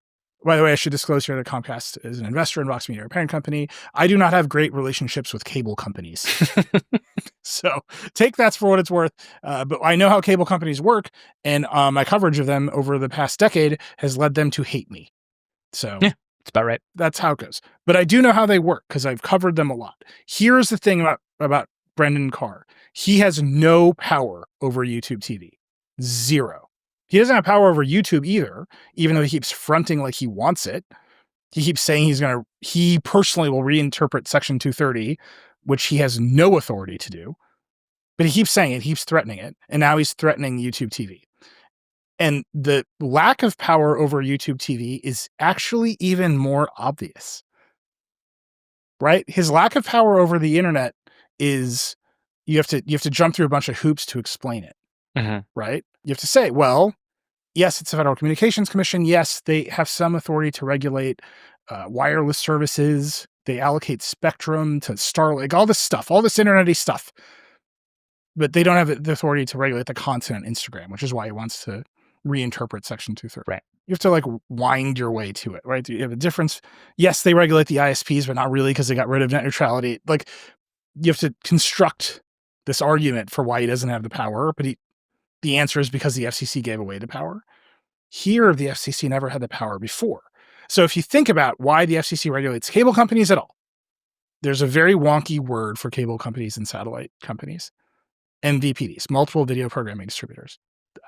By the way, I should disclose here that Comcast is an investor in Vox Media, our parent company. I do not have great relationships with cable companies. So take that for what it's worth. But I know how cable companies work, and my coverage of them over the past decade has led them to hate me. So Yeah, that's about right. That's how it goes. But I do know how they work because I've covered them a lot. Here's the thing about Brendan Carr. He has no power over YouTube TV. Zero. He doesn't have power over YouTube either, even though he keeps fronting like he wants it. He keeps saying he personally will reinterpret Section 230, which he has no authority to do. But he keeps saying it, he keeps threatening it, and now he's threatening YouTube TV. And the lack of power over YouTube TV is actually even more obvious, right? His lack of power over the internet is you have to jump through a bunch of hoops to explain it, right? You have to say, well, yes, it's a Federal Communications Commission. Yes, they have some authority to regulate wireless services. They allocate spectrum to Starlink, all this stuff, all this internet-y stuff. But they don't have the authority to regulate the content on Instagram, which is why he wants to reinterpret Section 230. Right. You have to like wind your way to it, right? You have a difference. Yes, they regulate the ISPs, but not really because they got rid of net neutrality. Like you have to construct this argument for why he doesn't have the power, but the answer is because the FCC gave away the power. Here, the FCC never had the power before. So if you think about why the FCC regulates cable companies at all, there's a very wonky word for cable companies and satellite companies. MVPDs, multiple video programming distributors.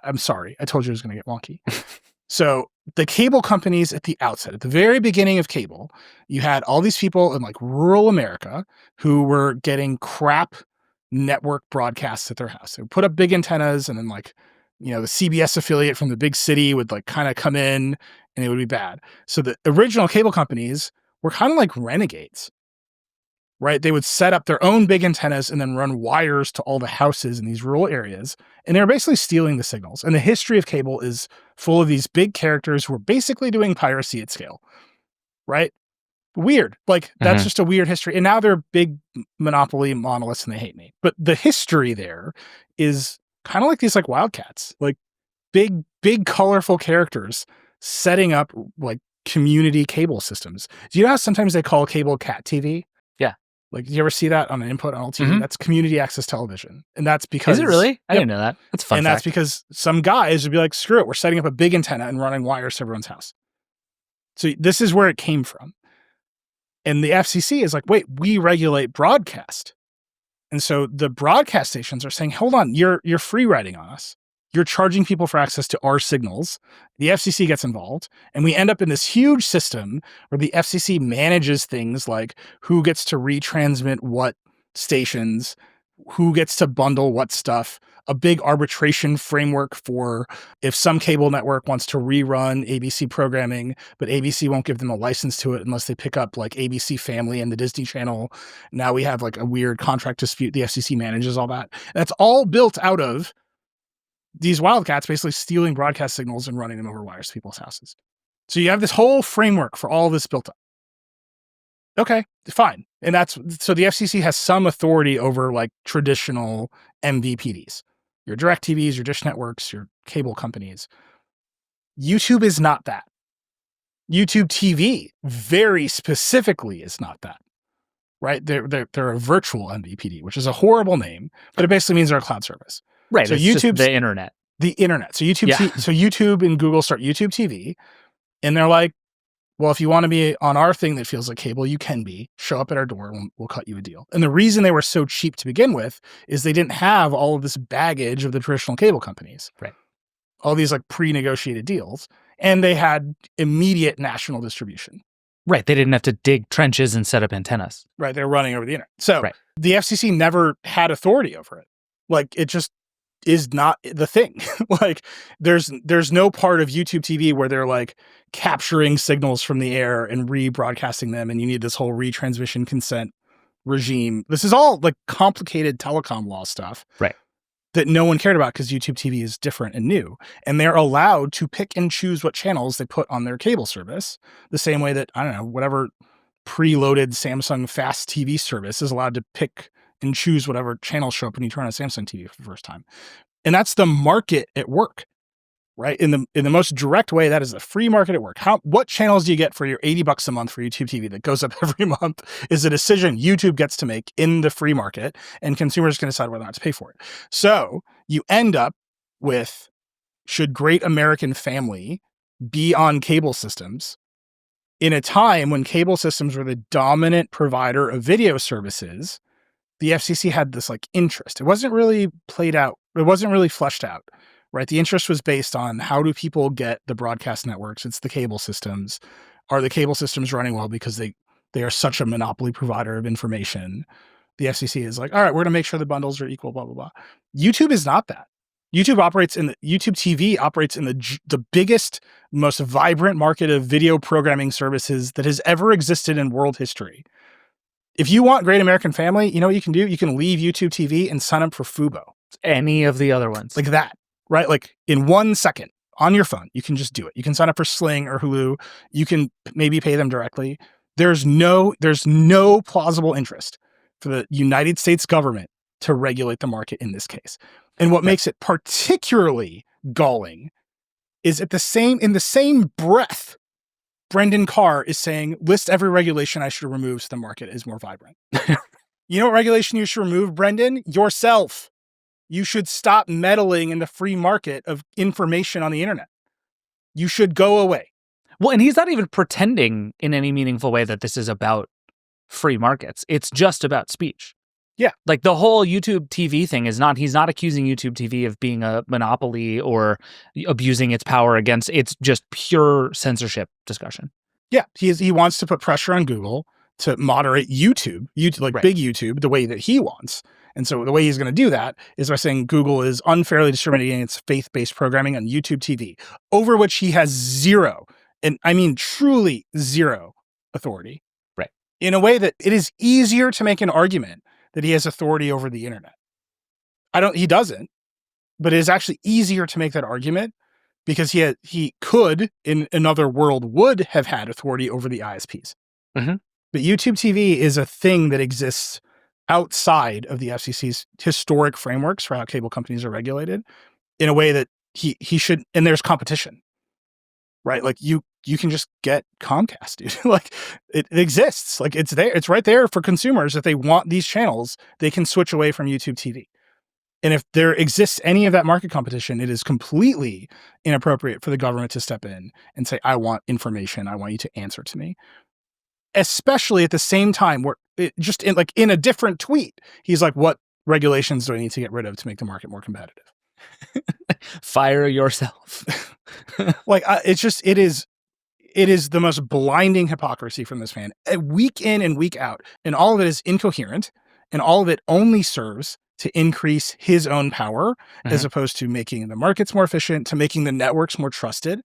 I'm sorry, I told you it was going to get wonky. So the cable companies at the outset, at the very beginning of cable, you had all these people in like rural America who were getting crap network broadcasts at their house. They would put up big antennas and then like, the CBS affiliate from the big city would like kind of come in and it would be bad. So the original cable companies were kind of like renegades, right? They would set up their own big antennas and then run wires to all the houses in these rural areas. And they're basically stealing the signals. And the history of cable is full of these big characters who are basically doing piracy at scale, right? Weird. Like that's just a weird history. And now they're big monopoly monoliths and they hate me. But the history there is kind of like these like wildcats, like big, colorful characters setting up like community cable systems. Do you know how sometimes they call cable cat TV? Like, do you ever see that on an input on LTV? That's community access television. And that's because... Is it really? I didn't know that. That's a fun And fact. that's because some guys would be like, screw it, we're setting up a big antenna and running wires to everyone's house. So this is where it came from. And the FCC is like, wait, we regulate broadcast. And so the broadcast stations are saying, hold on, you're free riding on us. You're charging people for access to our signals. The FCC gets involved, and we end up in this huge system where the FCC manages things like who gets to retransmit what stations, who gets to bundle what stuff, a big arbitration framework for if some cable network wants to rerun ABC programming, but ABC won't give them a license to it unless they pick up like ABC Family and the Disney Channel. Now we have like a weird contract dispute. The FCC manages all that. That's all built out of these wildcats basically stealing broadcast signals and running them over wires to people's houses. So you have this whole framework for all of this built up. Okay, fine. And so the FCC has some authority over like traditional MVPDs, your DirecTVs, your dish networks, your cable companies. YouTube is not that. YouTube TV very specifically is not that, right? They're a virtual MVPD, which is a horrible name, but it basically means they're a cloud service. Right. So it's YouTube's just the internet. The internet. So YouTube and Google start YouTube TV, and they're like, well, if you want to be on our thing that feels like cable, you can be. Show up at our door and we'll cut you a deal. And the reason they were so cheap to begin with is they didn't have all of this baggage of the traditional cable companies. Right. All these like pre-negotiated deals. And they had immediate national distribution. Right. They didn't have to dig trenches and set up antennas. Right. They're running over the internet. So the FCC never had authority over it. Like it just is not the thing. Like there's no part of YouTube TV where they're like capturing signals from the air and rebroadcasting them, and you need this whole retransmission consent regime. This is all like complicated telecom law stuff. Right. That no one cared about because YouTube TV is different and new. And they're allowed to pick and choose what channels they put on their cable service, the same way that, I don't know, whatever preloaded Samsung fast TV service is allowed to pick and choose whatever channels show up when you turn on a Samsung TV for the first time. And that's the market at work, right? In the most direct way, that is the free market at work. What channels do you get for your $80 a month for YouTube TV that goes up every month is a decision YouTube gets to make in the free market, and consumers can decide whether or not to pay for it. So you end up with, should Great American Family be on cable systems in a time when cable systems were the dominant provider of video services? The FCC had this like interest. It wasn't really played out. It wasn't really fleshed out, right? The interest was based on, how do people get the broadcast networks? It's the cable systems. Are the cable systems running well because they are such a monopoly provider of information? The FCC is like, all right, we're going to make sure the bundles are equal, blah, blah, blah. YouTube is not that. YouTube TV operates in the biggest, most vibrant market of video programming services that has ever existed in world history. If you want Great American Family, you know what you can do? You can leave YouTube TV and sign up for Fubo. Any of the other ones. Like that, right? Like in 1 second on your phone, you can just do it. You can sign up for Sling or Hulu. You can maybe pay them directly. There's no plausible interest for the United States government to regulate the market in this case. And what makes it particularly galling is in the same breath, Brendan Carr is saying, list every regulation I should remove so the market is more vibrant. You know what regulation you should remove, Brendan? Yourself. You should stop meddling in the free market of information on the internet. You should go away. Well, and he's not even pretending in any meaningful way that this is about free markets. It's just about speech. Yeah. Like the whole YouTube TV thing he's not accusing YouTube TV of being a monopoly or abusing its power against, it's just pure censorship discussion. Yeah. He wants to put pressure on Google to moderate YouTube, like big YouTube, the way that he wants. And so the way he's going to do that is by saying Google is unfairly discriminating its faith-based programming on YouTube TV, over which he has zero, and I mean truly zero, authority. Right. In a way that it is easier to make an argument that he has authority over the internet. He doesn't, but it is actually easier to make that argument because he could, in another world, would have had authority over the ISPs. Mm-hmm. But YouTube TV is a thing that exists outside of the FCC's historic frameworks for how cable companies are regulated, in a way that he should, and there's competition, right? Like you can just get Comcast, dude. Like it exists. Like it's there. It's right there for consumers. If they want these channels, they can switch away from YouTube TV. And if there exists any of that market competition, it is completely inappropriate for the government to step in and say, I want information. I want you to answer to me. Especially at the same time where in a different tweet, he's like, what regulations do I need to get rid of to make the market more competitive? Fire yourself. It is the most blinding hypocrisy from this man, week in and week out. And all of it is incoherent, and all of it only serves to increase his own power, as opposed to making the markets more efficient, to making the networks more trusted.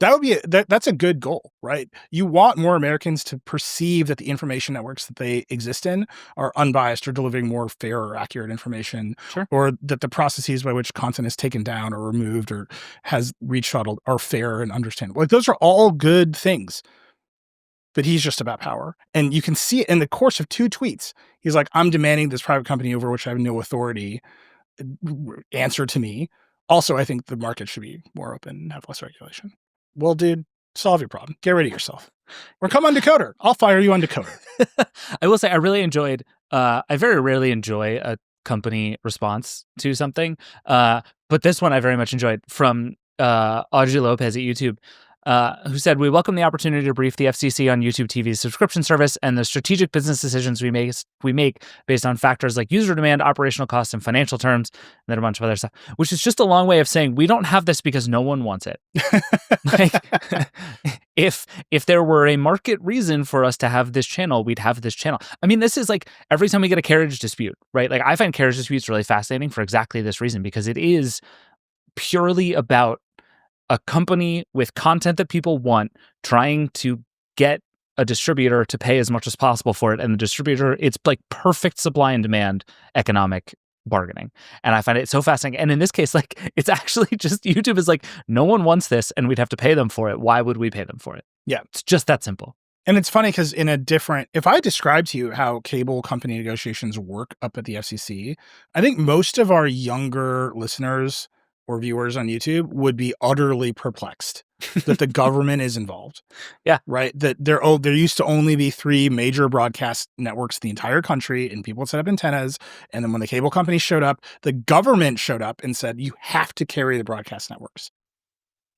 That's a good goal, right? You want more Americans to perceive that the information networks that they exist in are unbiased or delivering more fair or accurate information, sure, or that the processes by which content is taken down or removed or has reshuttled are fair and understandable. Like those are all good things. But he's just about power. And you can see it in the course of 2 tweets. He's like, I'm demanding this private company over which I have no authority answer to me. Also, I think the market should be more open and have less regulation. Well, dude, solve your problem. Get rid of yourself. Or come on Decoder. I'll fire you on Decoder. I will say I really enjoyed, I very rarely enjoy a company response to something. But this one I very much enjoyed, from Audrey Lopez at YouTube, who said, we welcome the opportunity to brief the FCC on YouTube TV's subscription service and the strategic business decisions we make based on factors like user demand, operational costs, and financial terms, and then a bunch of other stuff, which is just a long way of saying we don't have this because no one wants it. Like, if there were a market reason for us to have this channel, we'd have this channel. I mean, this is like every time we get a carriage dispute, right? Like I find carriage disputes really fascinating for exactly this reason, because it is purely about a company with content that people want trying to get a distributor to pay as much as possible for it. And the distributor, it's like perfect supply and demand economic bargaining. And I find it so fascinating. And in this case, like, it's actually just YouTube is like, no one wants this and we'd have to pay them for it. Why would we pay them for it? Yeah. It's just that simple. And it's funny because if I describe to you how cable company negotiations work up at the FCC, I think most of our younger listeners or viewers on YouTube would be utterly perplexed that the government is involved. Yeah. Right. That there used to only be 3 major broadcast networks in the entire country, and people set up antennas. And then when the cable companies showed up, the government showed up and said, you have to carry the broadcast networks.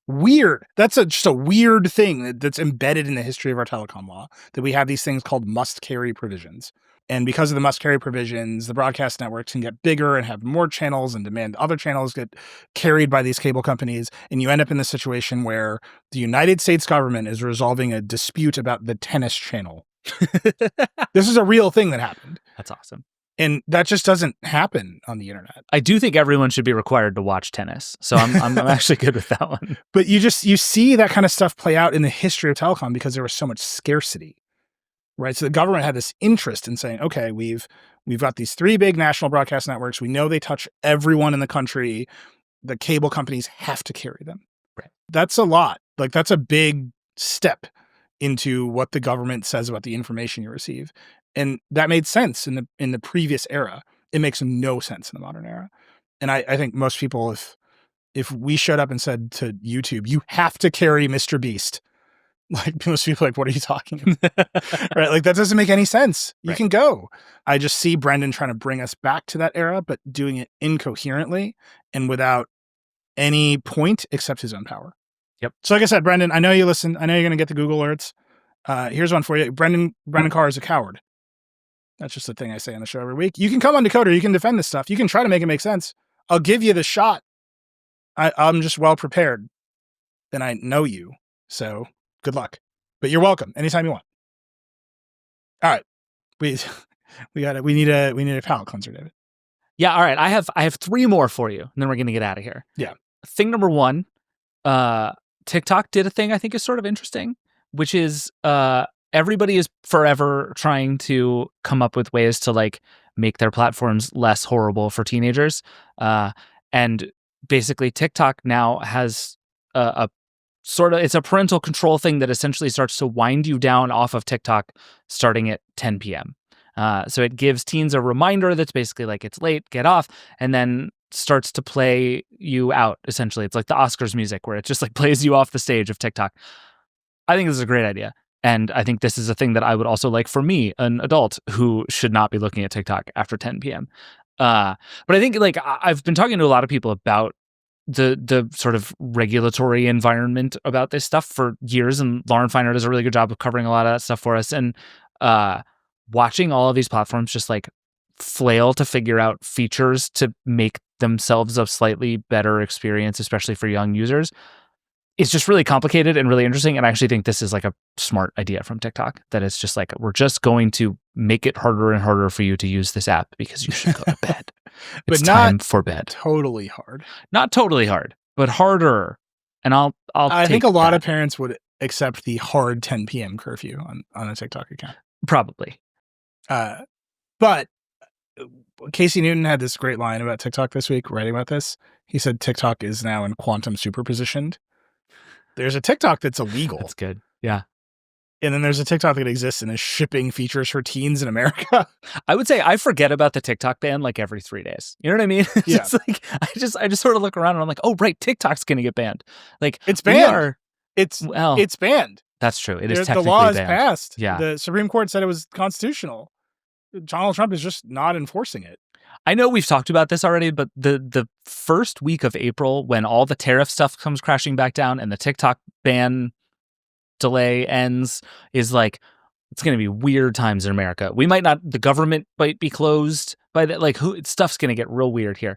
Weird. That's just a weird thing that's embedded in the history of our telecom law, that we have these things called must carry provisions. And because of the must carry provisions, the broadcast networks can get bigger and have more channels and demand other channels get carried by these cable companies. And you end up in the situation where the United States government is resolving a dispute about the tennis channel. This is a real thing that happened. That's awesome. And that just doesn't happen on the internet. I do think everyone should be required to watch tennis. So I'm actually good with that one. But you see that kind of stuff play out in the history of telecom because there was so much scarcity, right? So the government had this interest in saying, okay, we've got these 3 big national broadcast networks. We know they touch everyone in the country. The cable companies have to carry them. Right. That's a lot. Like, that's a big step into what the government says about the information you receive. And that made sense in the previous era. It makes no sense in the modern era. And I think most people, if we showed up and said to YouTube, you have to carry Mr. Beast, like, most people are like, what are you talking about? Right? Like, that doesn't make any sense. You can go. I just see Brendan trying to bring us back to that era, but doing it incoherently and without any point except his own power. Yep. So like I said, Brendan, I know you listen. I know you're going to get the Google alerts. Here's one for you. Brendan Carr is a coward. That's just a thing I say on the show every week. You can come on Decoder. You can defend this stuff. You can try to make it make sense. I'll give you the shot. I'm just well prepared. And I know you. So good luck. But you're welcome anytime you want. All right. We need a palate cleanser, David. Yeah, all right. I have 3 more for you, and then we're going to get out of here. Yeah. Thing number 1, TikTok did a thing I think is sort of interesting, which is everybody is forever trying to come up with ways to like make their platforms less horrible for teenagers. And basically TikTok now has a sort of, it's a parental control thing that essentially starts to wind you down off of TikTok starting at 10 p.m. So it gives teens a reminder that's basically like, it's late, get off, and then starts to play you out, essentially. It's like the Oscars music where it just like plays you off the stage of TikTok. I think this is a great idea. And I think this is a thing that I would also like for me, an adult who should not be looking at TikTok after 10 p.m. But I think like I've been talking to a lot of people about the sort of regulatory environment about this stuff for years, and Lauren Feiner does a really good job of covering a lot of that stuff for us. And watching all of these platforms just like flail to figure out features to make themselves a slightly better experience, especially for young users, it's just really complicated and really interesting. And I actually think this is like a smart idea from TikTok, that it's just like, we're just going to make it harder and harder for you to use this app because you should go to bed. But It's not time for bed. Totally hard. Not totally hard, but harder. And I think take a lot that. of parents would accept the hard 10 p.m. curfew on a TikTok account. Probably. But Casey Newton had this great line about TikTok this week, writing about this. He said TikTok is now in quantum superpositioned. There's a TikTok that's illegal. That's good. Yeah. And then there's a TikTok that exists and is shipping features for teens in America. I would say I forget about the TikTok ban like every 3 days. You know what I mean? Yeah. It's like I just sort of look around and I'm like, oh right, TikTok's gonna get banned. Like It's we banned. are- well, It's banned. that's true. It is The technically law is banned. passed. Yeah. The Supreme Court said it was constitutional. Donald Trump is just not enforcing it. I know we've talked about this already, but the first week of April, when all the tariff stuff comes crashing back down and the TikTok ban delay ends, is like, it's going to be weird times in America. The government might be closed by that. Like, stuff's going to get real weird here.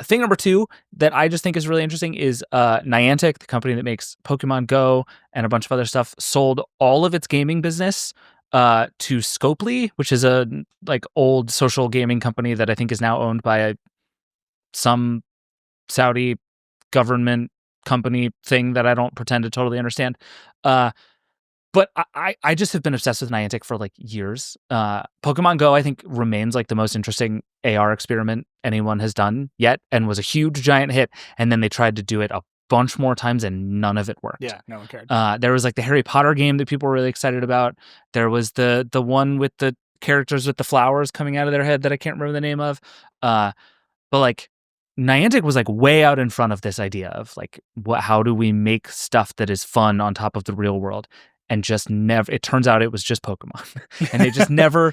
Thing number 2 that I just think is really interesting is Niantic, the company that makes Pokemon Go and a bunch of other stuff, sold all of its gaming business to Scopely, which is a like old social gaming company that I think is now owned by some Saudi government company thing that I don't pretend to totally understand. But I just have been obsessed with Niantic for like years. Pokemon Go, I think, remains like the most interesting AR experiment anyone has done yet, and was a huge giant hit. And then they tried to do it a bunch more times and none of it worked. Yeah, no one cared. There was like the Harry Potter game that people were really excited about. There was the one with the characters with the flowers coming out of their head that I can't remember the name of. But like Niantic was like way out in front of this idea of like how do we make stuff that is fun on top of the real world, and just never. It turns out it was just Pokemon, and they just never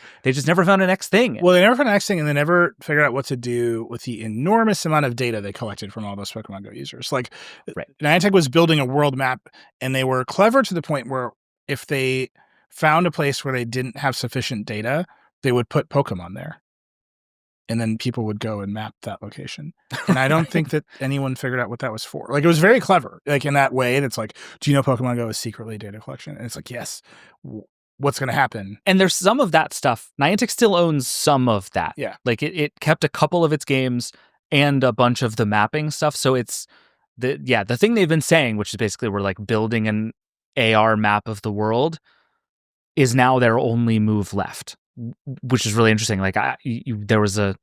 found a next thing. Well, they never found the next thing, and they never figured out what to do with the enormous amount of data they collected from all those Pokemon Go users. Like, Right. Niantic was building a world map, and they were clever to the point where if they found a place where they didn't have sufficient data, they would put Pokemon there. And then people would go and map that location. And I don't think that anyone figured out what that was for. Like, it was very clever. Like, in that way, that's like, do you know Pokemon Go is secretly data collection? And it's like, yes. What's going to happen? And there's some of that stuff. Niantic still owns some of that. Yeah. Like, it kept a couple of its games and a bunch of the mapping stuff. So it's the thing they've been saying, which is basically we're like building an AR map of the world, is now their only move left, which is really interesting. Like there was a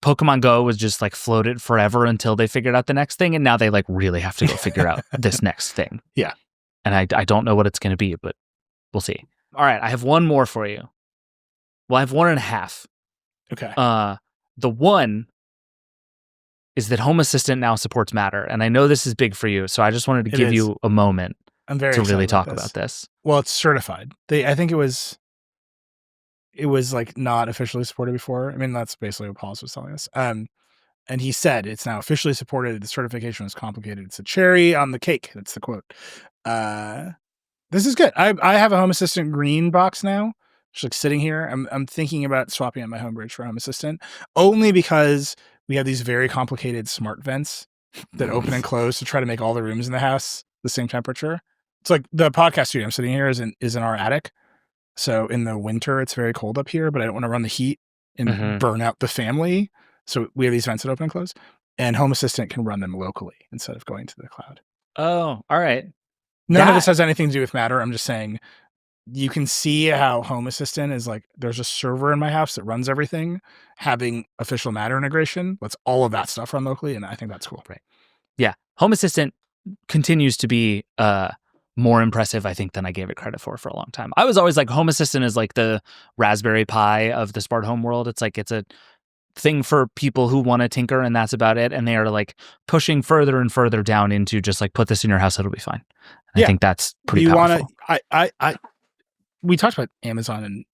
Pokemon Go was just like floated forever until they figured out the next thing. And now they like really have to go figure out this next thing. Yeah. And I don't know what it's going to be, but we'll see. All right. I have one more for you. Well, I have 1.5. Okay. The one is that Home Assistant now supports Matter. And I know this is big for you. So I just wanted to give you a moment I'm very to really excited talk about about this. Well, it's certified. I think it was like not officially supported before. I mean, that's basically what Paul was telling us. And he said it's now officially supported. The certification was complicated. It's a cherry on the cake. That's the quote. This is good. I have a Home Assistant green box now, just like sitting here. I'm thinking about swapping out my Homebridge for Home Assistant, only because we have these very complicated smart vents that open and close to try to make all the rooms in the house the same temperature. It's like the podcast studio I'm sitting here is in our attic. So in the winter, it's very cold up here, but I don't want to run the heat and burn out the family. So we have these vents that open and close, and Home Assistant can run them locally instead of going to the cloud. Oh, all right. None of this has anything to do with Matter. I'm just saying you can see how Home Assistant is like, there's a server in my house that runs everything. Having official Matter integration lets all of that stuff run locally, and I think that's cool. Right. Yeah. Home Assistant continues to be more impressive, I think, than I gave it credit for a long time. I was always like, Home Assistant is like the Raspberry Pi of the smart home world. It's like, it's a thing for people who want to tinker, and that's about it. And they are like pushing further and further down into just like, put this in your house, it'll be fine. And I think that's pretty powerful. We talked about Amazon and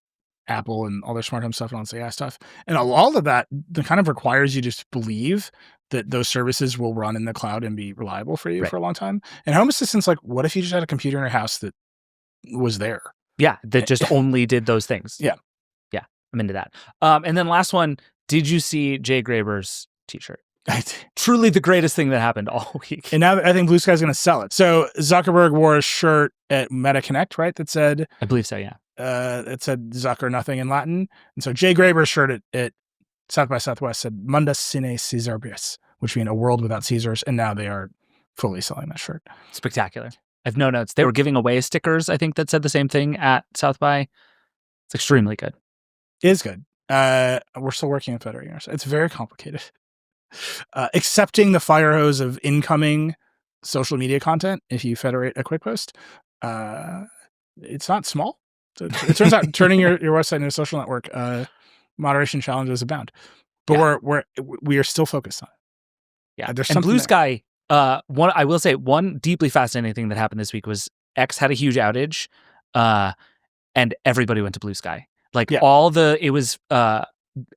Apple and all their smart home stuff and all this AI stuff. And all of that kind of requires you to just believe that those services will run in the cloud and be reliable for you for a long time. And Home Assistant's like, what if you just had a computer in your house that was there? Yeah, that just only did those things. Yeah. Yeah, I'm into that. And then last one, did you see Jay Graber's t-shirt? Truly the greatest thing that happened all week. And now I think Blue Sky's going to sell it. So Zuckerberg wore a shirt at Meta Connect, right? That said, I believe so, yeah. It said Zuck or nothing in Latin. And so Jay Graber's shirt at South by Southwest said Mundus Sine Caesaribus, which means a world without Caesars. And now they are fully selling that shirt. Spectacular. I have no notes. They were giving away stickers, I think, that said the same thing at South by. It's extremely good. It is good. We're still working on federating ourselves. It's very complicated. Accepting the fire hose of incoming social media content, if you federate a quick post, it's not small. So it turns out turning your website into a social network, moderation challenges abound. But we are still focused on it. Yeah, there's and Blue Sky. I will say one deeply fascinating thing that happened this week was X had a huge outage, and everybody went to Blue Sky. Like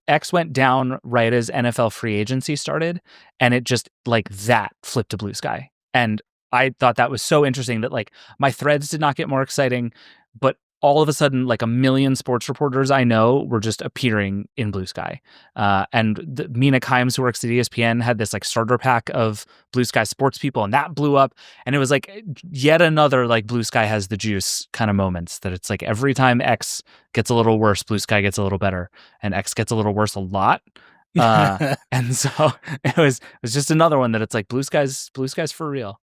X went down right as NFL free agency started, and it just like that flipped to Blue Sky. And I thought that was so interesting that like my threads did not get more exciting, but all of a sudden, like 1 million sports reporters I know were just appearing in Blue Sky. And Mina Kimes, who works at ESPN, had this like starter pack of Blue Sky sports people, and that blew up. And it was like yet another like Blue Sky has the juice kind of moments, that it's like every time X gets a little worse, Blue Sky gets a little better, and X gets a little worse a lot. And so it was just another one that it's like Blue Sky's for real.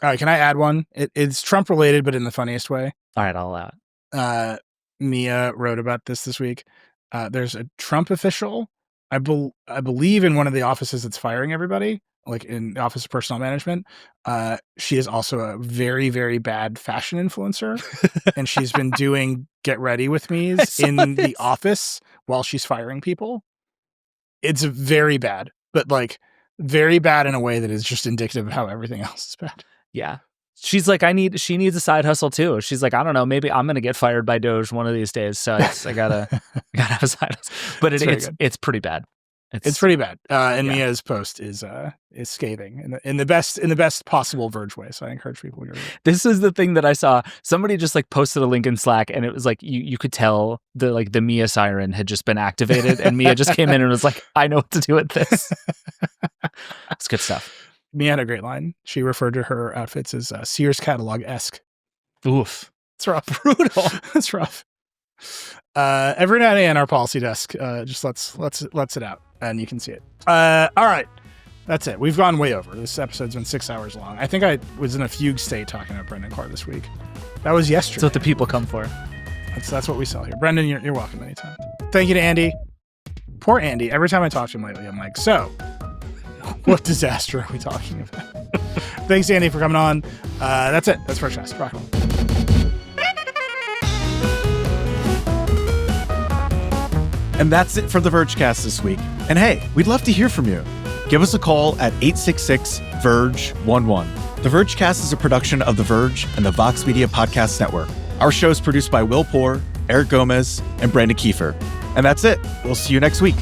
All right, can I add one? It's Trump related, but in the funniest way. All right, I'll allow it. Mia wrote about this week. There's a Trump official I believe in one of the offices that's firing everybody, like in the Office of Personnel Management. She is also a very, very bad fashion influencer, and she's been doing get ready with me's in the office while she's firing people. It's very bad, but like very bad in a way that is just indicative of how everything else is bad. Yeah. She's like, she needs a side hustle too. She's like, I don't know, maybe I'm going to get fired by Doge one of these days. So I gotta have a side hustle, but it's pretty bad. It's pretty bad. And Mia's post is scathing in the best possible Verge way. So I encourage people to read it. This is the thing that I saw. Somebody just like posted a link in Slack, and it was like you could tell the Mia siren had just been activated, and Mia just came in and was like, I know what to do with this. It's good stuff. Mia had a great line. She referred to her outfits as Sears catalog-esque. Oof. It's rough. Brutal. It's rough. Every now and then our policy desk just lets it out, and you can see it. All right. That's it. We've gone way over. This episode's been 6 hours long. I think I was in a fugue state talking about Brendan Carr this week. That was yesterday. That's what the people come for. That's what we sell here. Brendan, you're welcome anytime. Thank you to Andy. Poor Andy. Every time I talk to him lately, I'm like, so what disaster are we talking about? Thanks, Andy, for coming on. That's it. That's Vergecast. Rock on. And that's it for the Vergecast this week. And hey, we'd love to hear from you. Give us a call at 866-VERGE-11. The Vergecast is a production of The Verge and the Vox Media Podcast Network. Our show is produced by Will Poor, Eric Gomez, and Brandon Kiefer. And that's it. We'll see you next week.